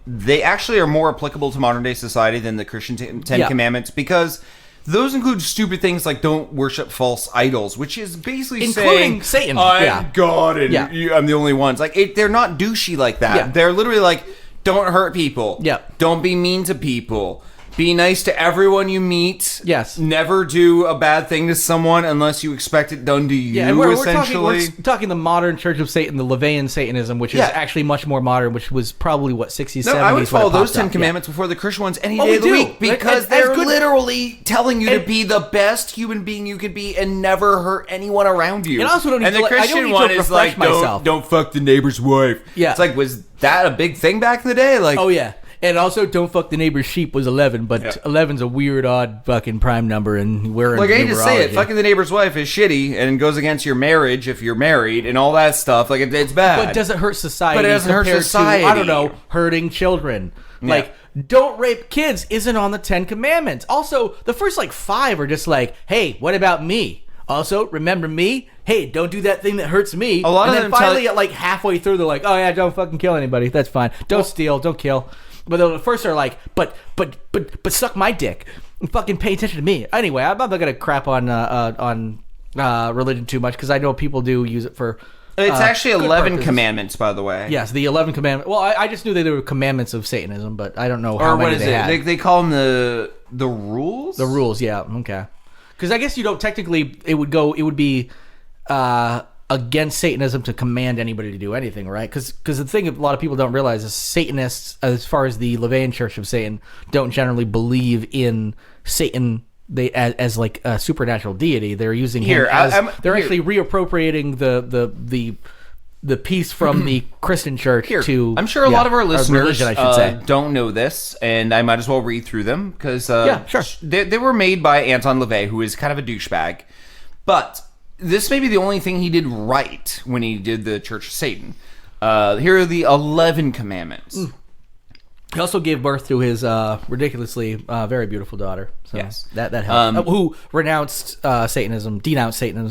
they actually are more applicable to modern day society than the Christian 10 Commandments, because those include stupid things like don't worship false idols, which is basically including saying, Satan. I'm God and I'm the only ones. Like, they're not douchey like that. Yeah. They're literally like, don't hurt people. Yeah. Don't be mean to people. Be nice to everyone you meet. Yes. Never do a bad thing to someone unless you expect it done to you, and we're essentially. talking the modern Church of Satan, the LaVeyan Satanism, which is actually much more modern, which was probably, 60s, 70s? I would follow those 10 Commandments before the Christian ones any day of the week, because they're literally telling you to be the best human being you could be and never hurt anyone around you. And also don't need the Christian one is like, don't fuck the neighbor's wife. Yeah. It's like, was that a big thing back in the day? Like, oh, yeah. And also, don't fuck the neighbor's sheep was 11, but 11's a weird, odd fucking prime number, and we're in I hate to say it, fucking the neighbor's wife is shitty and goes against your marriage if you're married and all that stuff. Like, it's bad. But it doesn't hurt society. But it doesn't hurt society. I don't know, hurting children. Yeah. Like, don't rape kids isn't on the 10 Commandments. Also, the first, 5 are just like, hey, what about me? Also, remember me? Hey, don't do that thing that hurts me. A lot and of then them finally, at halfway through, they're like, oh yeah, don't fucking kill anybody. That's fine. Don't steal. Don't kill. But the first are like, but suck my dick and fucking pay attention to me. Anyway, I'm not gonna crap on religion too much, because I know people do use it for. It's actually 11 commandments, by the way. Yes, the 11 commandments. Well, I just knew that they were commandments of Satanism, but I don't know how many they had. They call them the rules. The rules, yeah, okay. Because I guess you don't technically. It would be. Against Satanism to command anybody to do anything, right? Because the thing a lot of people don't realize is Satanists, as far as the LaVeyan Church of Satan, don't generally believe in Satan as like a supernatural deity. They're using him as they're actually reappropriating the piece from the Christian church to. I'm sure a lot of our listeners religion, I should say, don't know this, and I might as well read through them because sure. They were made by Anton LaVey, who is kind of a douchebag, but. This may be the only thing he did right when he did the Church of Satan. Here are the 11 commandments. He also gave birth to his ridiculously very beautiful daughter. So yes. That helped. Who denounced Satanism,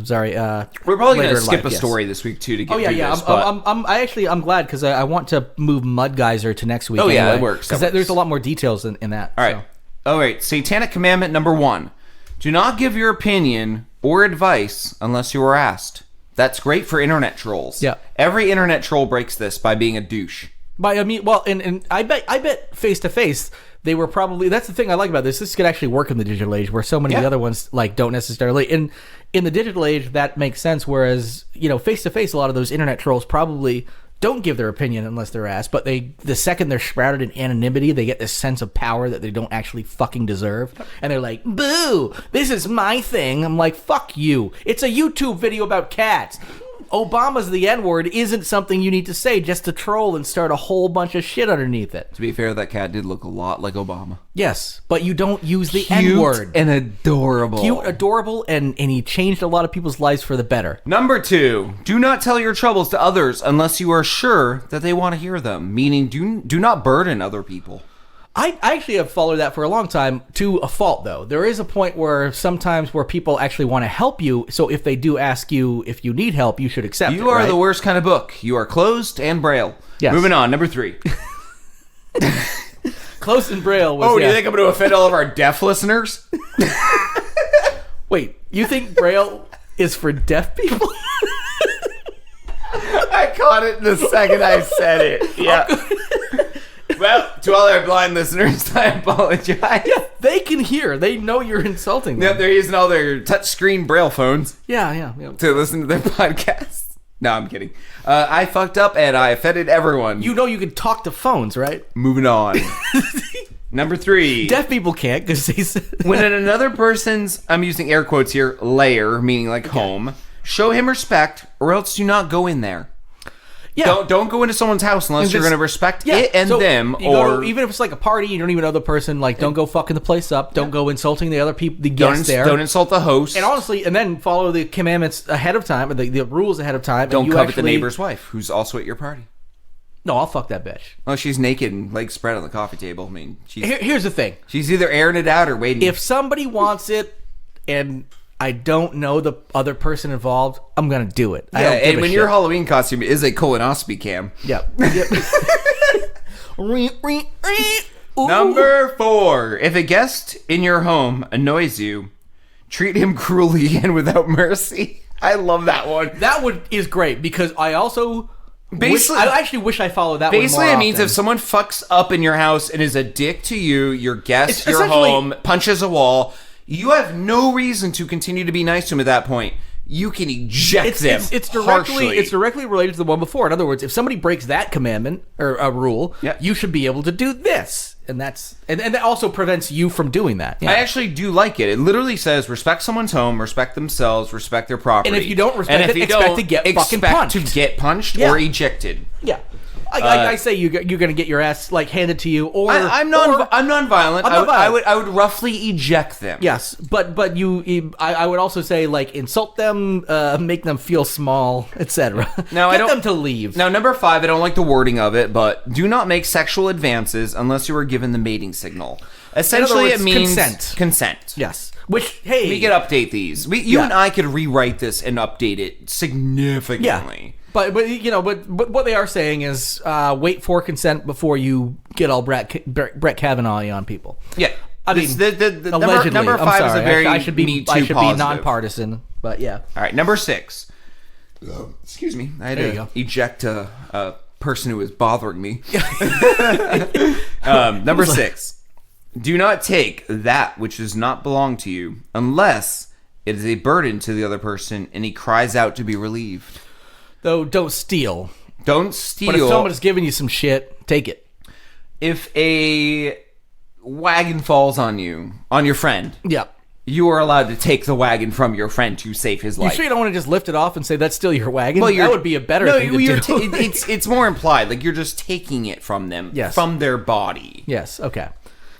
sorry. We're probably going to skip a story this week, too, to get through this. I'm glad, because I want to move Mud Geyser to next week. Oh, yeah, it works. Because there's a lot more details in that. All right. Satanic commandment number 1. Do not give your opinion or advice unless you are asked. That's great for internet trolls. Yeah. Every internet troll breaks this by being a douche. And I bet face to face they were probably. That's the thing I like about this. This could actually work in the digital age, where so many of the other ones don't necessarily. In the digital age, that makes sense. Whereas face to face, a lot of those internet trolls probably don't give their opinion unless they're asked, but the second they're shrouded in anonymity, they get this sense of power that they don't actually fucking deserve. And they're like, boo, this is my thing. I'm like, fuck you. It's a YouTube video about cats. Obama's the N-word isn't something you need to say just to troll and start a whole bunch of shit underneath it. To be fair, that cat did look a lot like Obama. Yes, but you don't use the N-word. And adorable. Cute, adorable, and he changed a lot of people's lives for the better. Number 2, do not tell your troubles to others unless you are sure that they want to hear them. Meaning, do not burden other people. I actually have followed that for a long time, to a fault, though. There is a point where sometimes where people actually want to help you, so if they do ask you if you need help, you should accept it, You are the worst kind of book. You are closed and braille. Yes. Moving on, number 3. Close in Braille was... do you think I'm going to offend all of our deaf listeners? Wait, you think Braille is for deaf people? I caught it the second I said it. Yeah. Well, to all our blind listeners, I apologize. Yeah, they can hear. They know you're insulting them. Yep, they're using all their touchscreen Braille phones. Yeah. To listen to their podcasts. No, I'm kidding. I fucked up and I offended everyone. You know you can talk to phones, right? Moving on. Number 3. Deaf people can't because they said... When in another person's, I'm using air quotes here, lair, meaning like home, show him respect or else do not go in there. Yeah. Don't go into someone's house unless you're going to respect it and them. Or even if it's like a party, you don't even know the person. Like, don't go fucking the place up. Don't go insulting the other people, the guests there. Don't insult the host. And honestly, and then follow the commandments ahead of time, or the rules ahead of time. Don't covet the neighbor's wife, who's also at your party. No, I'll fuck that bitch. Well, she's naked and legs spread on the coffee table. I mean, here's the thing. She's either airing it out or waiting. If somebody wants it, and I don't know the other person involved, I'm going to do it. Yeah, and when your Halloween costume is a colonoscopy cam. Yep. Number 4. If a guest in your home annoys you, treat him cruelly and without mercy. I love that one. That one is great because I also... I actually wish I followed that one more often. Basically, it means if someone fucks up in your house and is a dick to you, your guest, your home, punches a wall... You have no reason to continue to be nice to him at that point. You can eject them harshly. It's directly related to the one before. In other words, if somebody breaks that commandment or a rule, you should be able to do this. And that's and that also prevents you from doing that. Yeah. I actually do like it. It literally says respect someone's home, respect themselves, respect their property. And if you don't respect it, expect to get fucking punched. To get punched or ejected. Yeah. I say you're going to get your ass like handed to you, or I'm non-violent. I would roughly eject them. Yes, but I would also say like insult them, make them feel small, etc. Now get them to leave. Now number 5, I don't like the wording of it, but do not make sexual advances unless you are given the mating signal. Essentially, it means consent. Yes. Which, hey, we could update these. You and I could rewrite this and update it significantly. Yeah. But what they are saying is wait for consent before you get all Brett Kavanaugh on people. Yeah, I mean, allegedly. Number 5 is a very I should be nonpartisan. But yeah. All right, number 6. Excuse me, I had to eject a person who was bothering me. Number 6. Do not take that which does not belong to you unless it is a burden to the other person and he cries out to be relieved. Though, don't steal. Don't steal. But if someone's giving you some shit, take it. If a wagon falls on your friend, you are allowed to take the wagon from your friend to save his life. You sure you don't want to just lift it off and say, that's still your wagon? Well, that would be a better thing to do. It's more implied. Like, you're just taking it from them, from their body. Yes, okay.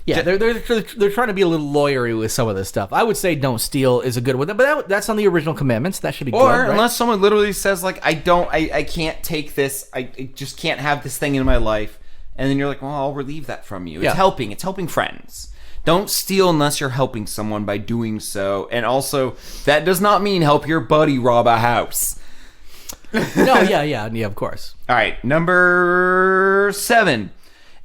Yeah, they're trying to be a little lawyery with some of this stuff. I would say don't steal is a good one, but that's on the original commandments. That should be good, right? Or unless someone literally says like, I can't take this. I just can't have this thing in my life, and then you're like, well, I'll relieve that from you. It's helping. It's helping friends. Don't steal unless you're helping someone by doing so, and also that does not mean help your buddy rob a house. No, yeah, of course. All right, number 7.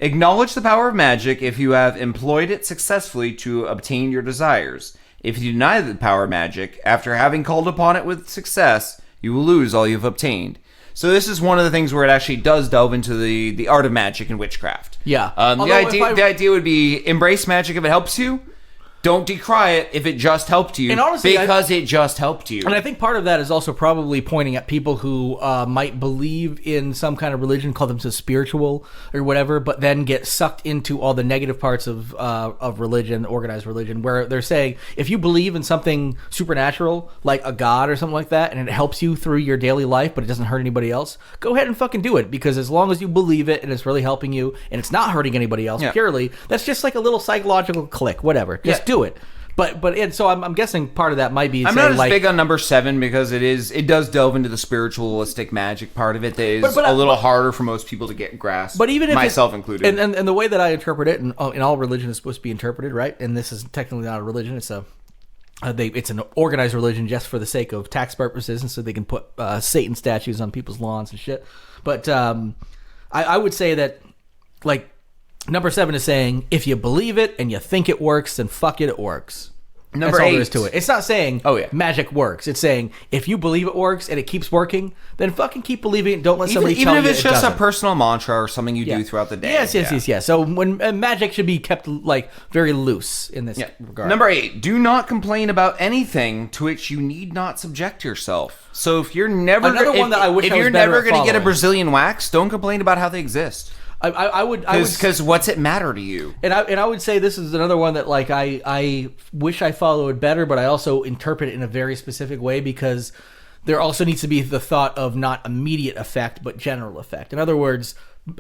Acknowledge the power of magic if you have employed it successfully to obtain your desires. If you deny the power of magic, after having called upon it with success, you will lose all you've obtained. So this is one of the things where it actually does delve into the art of magic and witchcraft. Yeah. The idea would be embrace magic if it helps you. Don't decry it if it just helped you, and honestly, because it just helped you. And I think part of that is also probably pointing at people who might believe in some kind of religion, call themselves spiritual or whatever, but then get sucked into all the negative parts of religion, organized religion, where they're saying, if you believe in something supernatural, like a god or something like that, and it helps you through your daily life, but it doesn't hurt anybody else, go ahead and fucking do it, because as long as you believe it and it's really helping you, and it's not hurting anybody else purely, that's just like a little psychological click, whatever. Just do it. But so I'm guessing part of that might be. I'm not as big on number 7 because it does delve into the spiritualistic magic part of it that is a little harder for most people to get grasp. But even if myself included, and the way that I interpret it, and all religion is supposed to be interpreted, right? And this is technically not a religion; it's an organized religion just for the sake of tax purposes, and so they can put Satan statues on people's lawns and shit. But I would say that, like, Number 7 is saying, if you believe it and you think it works, then fuck it works. Number That's all 8. there is to it. It's not saying magic works. It's saying if you believe it works and it keeps working, then fucking keep believing it. Don't let somebody tell you even if it's just doesn't. a personal mantra or something you do throughout the day. Yes. So when magic should be kept like very loose in this regard. Number 8, do not complain about anything to which you need not subject yourself. So if you're never one that I wish I was you're better never at going to get a following. Brazilian wax, don't complain about how they exist. I would because what's it matter to you? And I would say this is another one that like I wish I followed better, but I also interpret it in a very specific way because there also needs to be the thought of not immediate effect but general effect. In other words,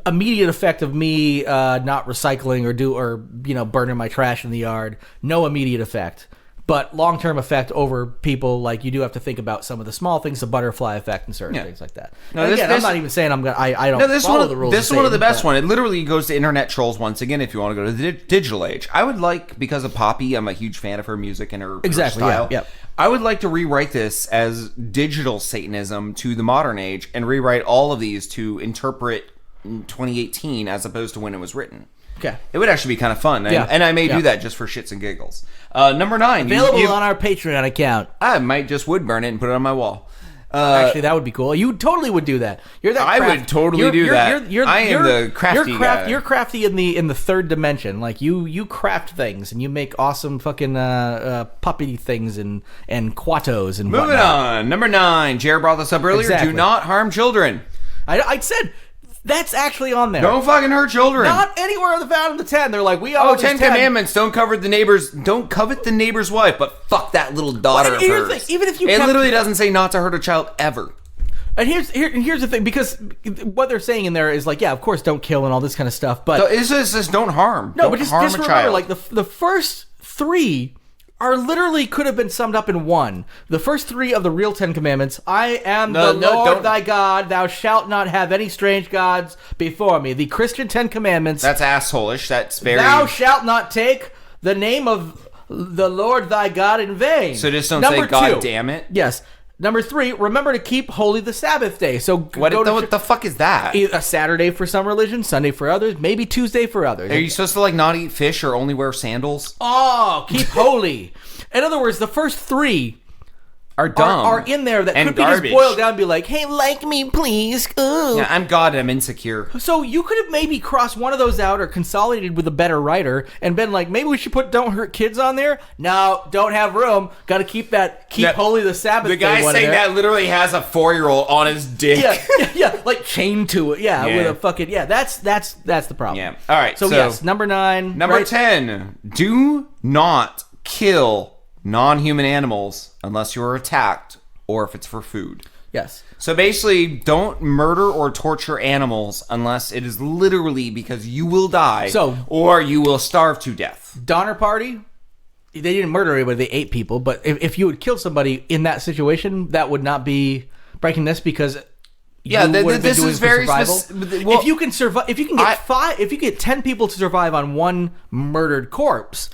immediate effect of me not recycling or burning my trash in the yard, no immediate effect. But long-term effect over people, like you do have to think about some of the small things, the butterfly effect and certain things like that. No, I'm not even saying I don't follow the rules. This is one of the best one. It literally goes to internet trolls once again. If you want to go to the digital age, I would like, because of Poppy, I'm a huge fan of her music and her style. Yeah. I would like to rewrite this as digital Satanism to the modern age and rewrite all of these to interpret 2018 as opposed to when it was written. Okay. It would actually be kind of fun. And I may do that just for shits and giggles. Number 9. Available on our Patreon account. I might just wood burn it and put it on my wall. Actually, that would be cool. You totally would do that. You're that. I would totally do that. I am the crafty guy. You're crafty in the third dimension. Like you craft things and you make awesome fucking puppy things and quatos and Moving on. Number 9. Jared brought this up earlier. Exactly. Do not harm children. I said that's actually on there. Don't fucking hurt children. Not anywhere found in the 10. They're like, we all 10 commandments. Don't covet the neighbor's wife, but fuck that little daughter of hers. Even if you it literally doesn't say not to hurt a child ever. And here's the thing, because what they're saying in there is like, yeah, of course, don't kill and all this kind of stuff, but it's just don't harm. No, don't but just harm remember, a child. like the first 3 are literally could have been summed up in one. The first 3 of the real 10 commandments: I am the Lord thy God. Thou shalt not have any strange gods before me. The Christian 10 commandments. That's assholish. That's very. Thou shalt not take the name of the Lord thy God in vain. So just don't say God damn it. Yes. Number 3, remember to keep holy the Sabbath day. So what the fuck is that? A Saturday for some religions, Sunday for others, maybe Tuesday for others. Are you supposed to like not eat fish or only wear sandals? Oh, keep holy. In other words, the first 3 are dumb. Are in there that could be garbage. Just boiled down and be like, hey, like me, please. Ooh. Yeah, I'm God and I'm insecure. So you could have maybe crossed one of those out or consolidated with a better writer and been like, maybe we should put don't hurt kids on there. No, don't have room. Got to keep holy the Sabbath day. The guy saying that literally has a 4-year-old on his dick. Yeah, like chained to it. Yeah, with a fucking, that's the problem. Yeah. All right. So yes, number 9. Number 10. Do not kill non-human animals unless you're attacked or if it's for food. Yes. So basically, don't murder or torture animals unless it is literally because you will die or you will starve to death. Donner Party, they didn't murder anybody, they ate people, but if you would kill somebody in that situation, that would not be breaking this because this is very specific. Well, if you can survive, if you can get 10 people to survive on one murdered corpse,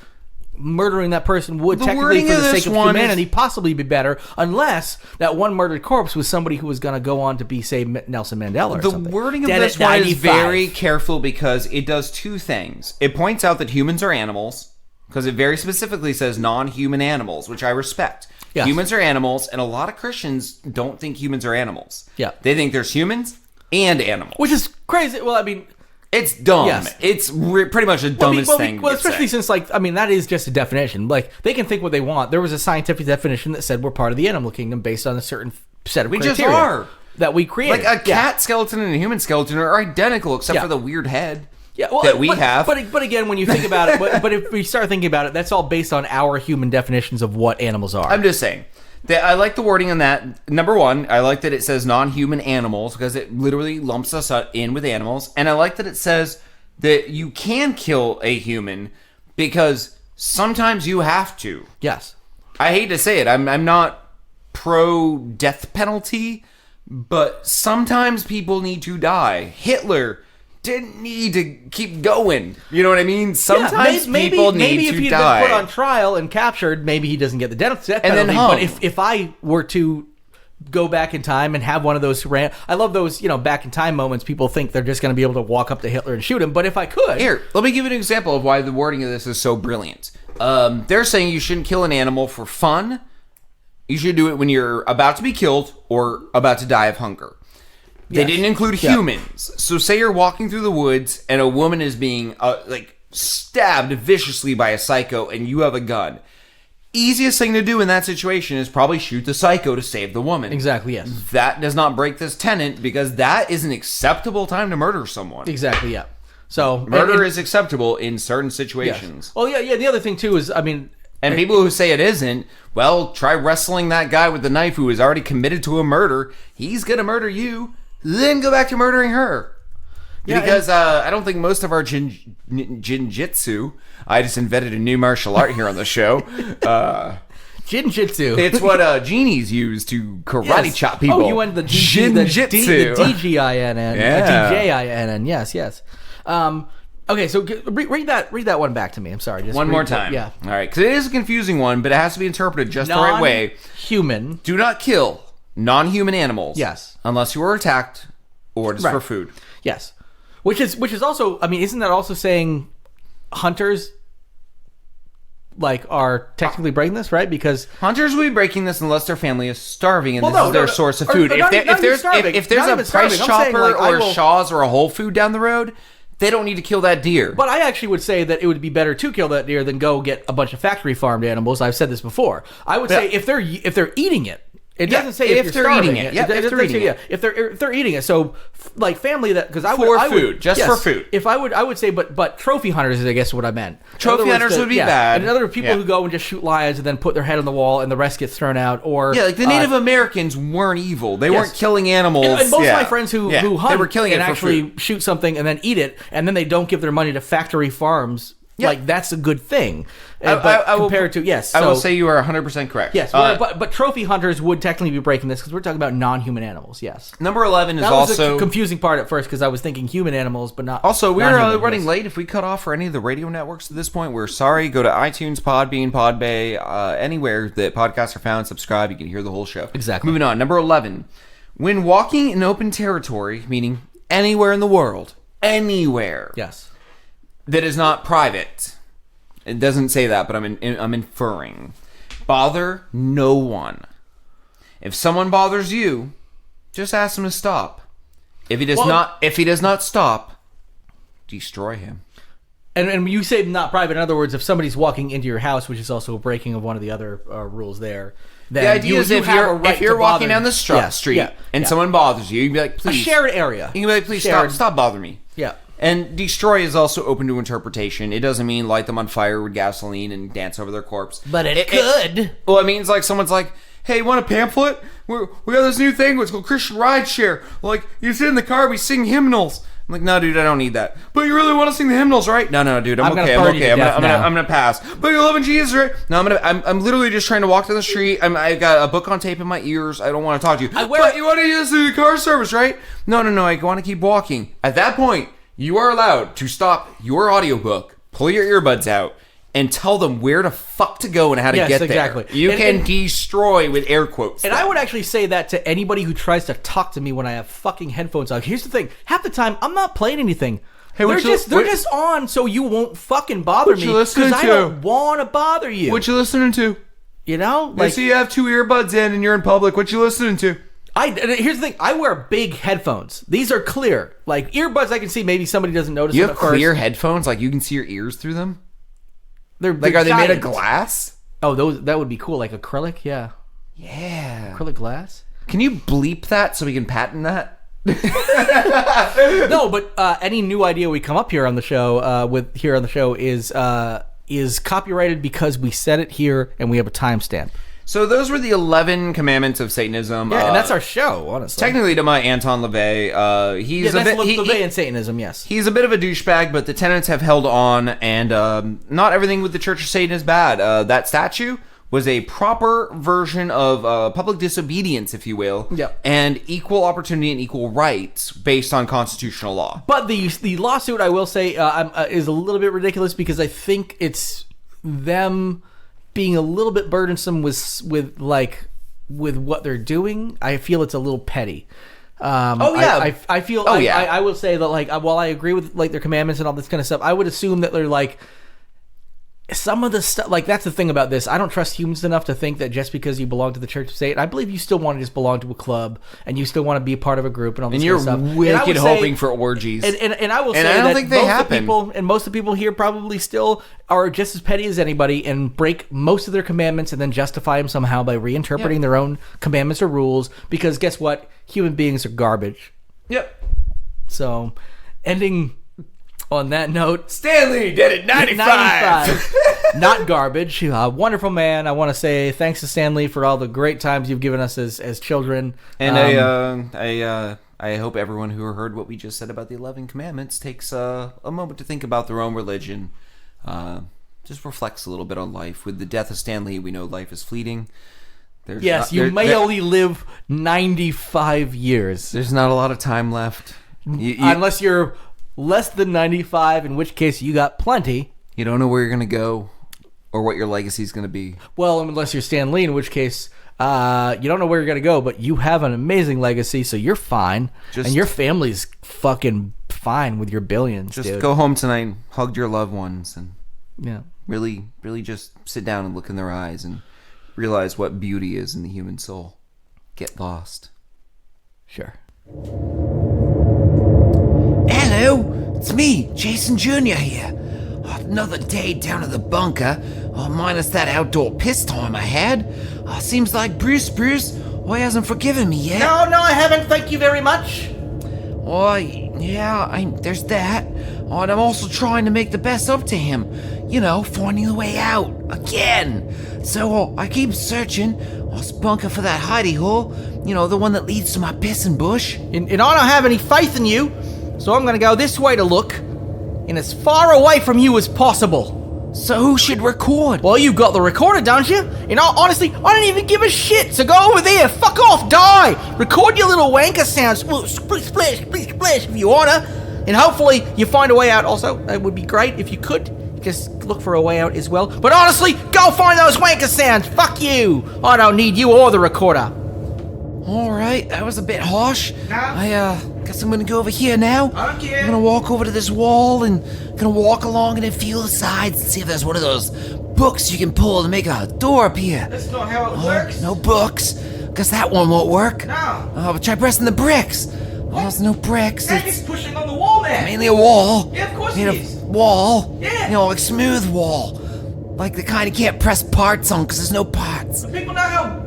murdering that person would technically, for the sake of humanity, possibly be better, unless that one murdered corpse was somebody who was going to go on to be, say, Nelson Mandela or something. The wording of this one is very careful because it does 2 things. It points out that humans are animals, because it very specifically says non-human animals, which I respect. Yes. Humans are animals, and a lot of Christians don't think humans are animals. Yeah. They think there's humans and animals. Which is crazy. Well, I mean, it's dumb. Yes. It's pretty much the dumbest thing. Well, especially since, that is just a definition. Like, they can think what they want. There was a scientific definition that said we're part of the animal kingdom based on a certain set of criteria. We just are. That we created. Like, a cat skeleton and a human skeleton are identical, except for the weird head that we have. But again, when you think about it, but if we start thinking about it, that's all based on our human definitions of what animals are. I'm just saying. I like the wording on that. Number 1, I like that it says non-human animals because it literally lumps us in with animals. And I like that it says that you can kill a human because sometimes you have to. Yes. I hate to say it. I'm not pro death penalty, but sometimes people need to die. Hitler didn't need to keep going. You know what I mean? Sometimes people need to die. Maybe if he'd been put on trial and captured, maybe he doesn't get the death penalty. And then but if I were to go back in time and have one of those I love those, back in time moments. People think they're just going to be able to walk up to Hitler and shoot him, but if I could... Here, let me give you an example of why the wording of this is so brilliant. They're saying you shouldn't kill an animal for fun. You should do it when you're about to be killed or about to die of hunger. They didn't include humans. So say you're walking through the woods and a woman is being stabbed viciously by a psycho and you have a gun. Easiest thing to do in that situation is probably shoot the psycho to save the woman. Exactly, yes. That does not break this tenet because that is an acceptable time to murder someone. Exactly, yeah. So murder is acceptable in certain situations. Yes. Well, yeah. The other thing too is, and people who say it isn't, well, try wrestling that guy with the knife who is already committed to a murder. He's gonna murder you, then go back to murdering her. Yeah, because I don't think most of our jinjitsu. I just invented a new martial art here on the show. Jinjitsu. It's what genies use to karate chop people. Oh, you went the jinjitsu. The DGINN. Yeah. DJINN. Yes. Okay, so read that one back to me. I'm sorry. Just one more time. Yeah. All right, because it is a confusing one, but it has to be interpreted just the right way. Human. Do not kill non-human animals. Yes. Unless you are attacked or just for food. Yes. Which is also, isn't that also saying hunters are technically breaking this, right? Because hunters will be breaking this unless their family is starving and this is their source of food. If there's a Price Chopper or a Shaw's or a Whole Food down the road, they don't need to kill that deer. But I actually would say that it would be better to kill that deer than go get a bunch of factory farmed animals. I've said this before. I would say if they're eating it. It doesn't say if they're eating it. Yeah, if they're eating it. If they're eating it. So family that because I would for food, just for food. If I would say but trophy hunters is I guess what I meant. Trophy hunters would be bad. And other people who go and just shoot lions and then put their head on the wall and the rest gets thrown out or like the Native Americans weren't evil. They weren't killing animals. And most of my friends who hunt they were killing and it for actually food. shoot something and then eat it and then they don't give their money to factory farms. Like that's a good thing. I will say you are 100% correct. Yes, but trophy hunters would technically be breaking this because we're talking about non-human animals. Yes. Number 11 is that also was a confusing part at first because I was thinking human animals, but not. Also, we're running late. If we cut off for any of the radio networks at this point, we're sorry. Go to iTunes, Podbean, Podbay, anywhere that podcasts are found. Subscribe. You can hear the whole show. Exactly. Moving on. Number 11. When walking in open territory, meaning anywhere in the world, anywhere. Yes. That is not private. It doesn't say that, but I'm inferring. Bother no one. If someone bothers you, just ask him to stop. If he does not stop, destroy him. And you say not private. In other words, if somebody's walking into your house, which is also a breaking of one of the other rules there. Then the idea is if you're walking down the street and someone bothers you, you'd be like, please. A shared area. You can be like, please stop bothering me. Yeah. And destroy is also open to interpretation. It doesn't mean light them on fire with gasoline and dance over their corpse. But it could. It means like someone's like, hey, want a pamphlet? We got this new thing. It's called Christian Rideshare. Like, you sit in the car, we sing hymnals. I'm like, no, dude, I don't need that. But you really want to sing the hymnals, right? No, dude, I'm okay. I'm gonna pass. But you're loving Jesus, right? No, I'm literally just trying to walk down the street. I've got a book on tape in my ears. I don't want to talk to you. But you want to use the car service, right? No, I want to keep walking. At that point, you are allowed to stop your audiobook, pull your earbuds out, and tell them where the fuck to go and how to get exactly. there. You can destroy with air quotes. And I would actually say that to anybody who tries to talk to me when I have fucking headphones on. Here's the thing. Half the time, I'm not playing anything. Hey, they're just on so you won't fucking bother me. Because I don't want to bother you. What you listening to? You know? I see you have two earbuds in and you're in public. What you listening to? Here's the thing. I wear big headphones. These are clear. Like, earbuds I can see. Maybe somebody doesn't notice them at first. You have clear headphones? Like, you can see your ears through them? Are they made of glass? Oh, that would be cool. Like acrylic? Yeah. Yeah. Acrylic glass? Can you bleep that so we can patent that? No, but any new idea we come up here on the show is copyrighted because we said it here and we have a timestamp. So those were the 11 commandments of Satanism. Yeah, and that's our show, honestly. Technically, to my Anton LaVey, he's a bit... LaVey and Satanism, yes. He's a bit of a douchebag, but the tenets have held on, and not everything with the Church of Satan is bad. That statue was a proper version of public disobedience, if you will, and equal opportunity and equal rights based on constitutional law. But the lawsuit, I will say, is a little bit ridiculous because I think it's them being a little bit burdensome with like with what they're doing, I feel it's a little petty. I feel. I will say that, like, while I agree with like their commandments and all this kind of stuff, I would assume that they're like some of the stuff. Like, that's the thing about this. I don't trust humans enough to think that just because you belong to the Church of Satan, I believe you still want to just belong to a club and you still want to be a part of a group and all this kind of stuff. And you're wicked hoping for orgies. And I will say I don't that think they happen. Most of the people here probably still are just as petty as anybody and break most of their commandments and then justify them somehow by reinterpreting their own commandments or rules, because guess what? Human beings are garbage. Yep. So, ending on that note, Stanley did it 95. Not garbage. Wonderful man. I want to say thanks to Stanley for all the great times you've given us as children. And I hope everyone who heard what we just said about the 11 commandments takes a moment to think about their own religion. Just reflects a little bit on life. With the death of Stanley, we know life is fleeting. You may only live 95 years. There's not a lot of time left. Unless you're less than 95, in which case you got plenty. You don't know where you're going to go or what your legacy is going to be. Well, unless you're Stan Lee, in which case you don't know where you're going to go, but you have an amazing legacy, so you're fine. And your family's fucking fine with your billions, Just go home tonight, hug your loved ones, and really, really just sit down and look in their eyes and realize what beauty is in the human soul. Get lost. Sure. Hello, it's me, Jason Jr. here. Another day down at the bunker, minus that outdoor piss time I had. Seems like Bruce hasn't forgiven me yet. No, I haven't. Thank you very much. There's that. And I'm also trying to make the best up to him. Finding the way out. Again. So I keep searching this bunker for that hidey hole. The one that leads to my pissing bush. And I don't have any faith in you, so I'm going to go this way to look, and as far away from you as possible. So who should record? Well, you've got the recorder, don't you? Honestly, I don't even give a shit, so go over there, fuck off, die! Record your little wanker sounds, splish, splash, if you wanna, and hopefully you find a way out. Also, it would be great if you could just look for a way out as well. But honestly, go find those wanker sounds, fuck you! I don't need you or the recorder. Alright, that was a bit harsh. I guess I'm gonna go over here now. I don't care. I'm gonna walk over to this wall and gonna walk along and then feel the sides and see if there's one of those books you can pull to make a door appear. That's not how it works. No books. Guess that one won't work. No. But try pressing the bricks. There's no bricks. It's pushing on the wall, man. Mainly a wall. Yeah, of course it is. Wall. Yeah. Like smooth wall. Like the kind you can't press parts on because there's no parts. People know how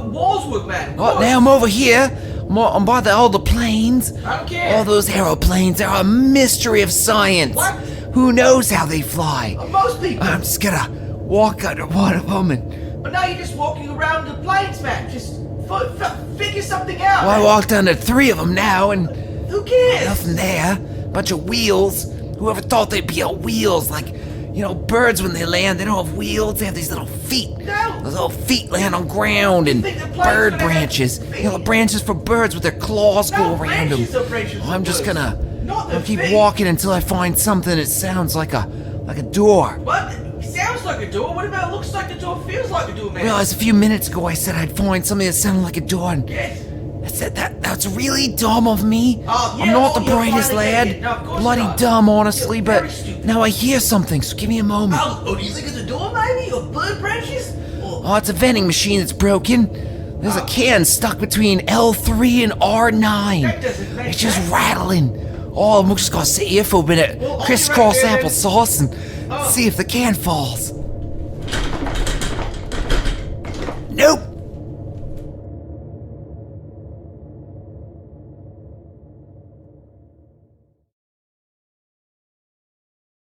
walls work, man. Now I'm over here. I'm by all the planes. I don't care. All those aeroplanes are a mystery of science. What? Who knows how they fly? Most people. I'm just gonna walk under one of them and... But now you're just walking around the planes, man. Just figure something out. Well, I walked under 3 of them now and... Who cares? Nothing there. Bunch of wheels. Whoever thought they'd be on wheels? Like, birds when they land, they don't have wheels. They have these little feet. No. Those little feet land on ground and bird branches. The branches for birds with their claws go around them. I'm just gonna keep walking until I find something that sounds like a door. What? It sounds like a door? What about it looks like a door, feels like a door, man? Realized a few minutes ago I said I'd find something that sounded like a door, and Yes. I said that's really dumb of me. Oh, yeah, I'm not the you're brightest finally lad. getting it. No, of course Bloody not. dumb, honestly, You're but very stupid. now I hear something, so give me a moment. Oh, do you think it's a door, maybe? Or bird branches? Oh, it's a vending machine that's broken. There's a can stuck between L3 and R9. That doesn't make It's just sense. rattling. Oh, I'm just gonna sit here for a minute, Well, I'll crisscross be right there, applesauce, and see if the can falls. Nope.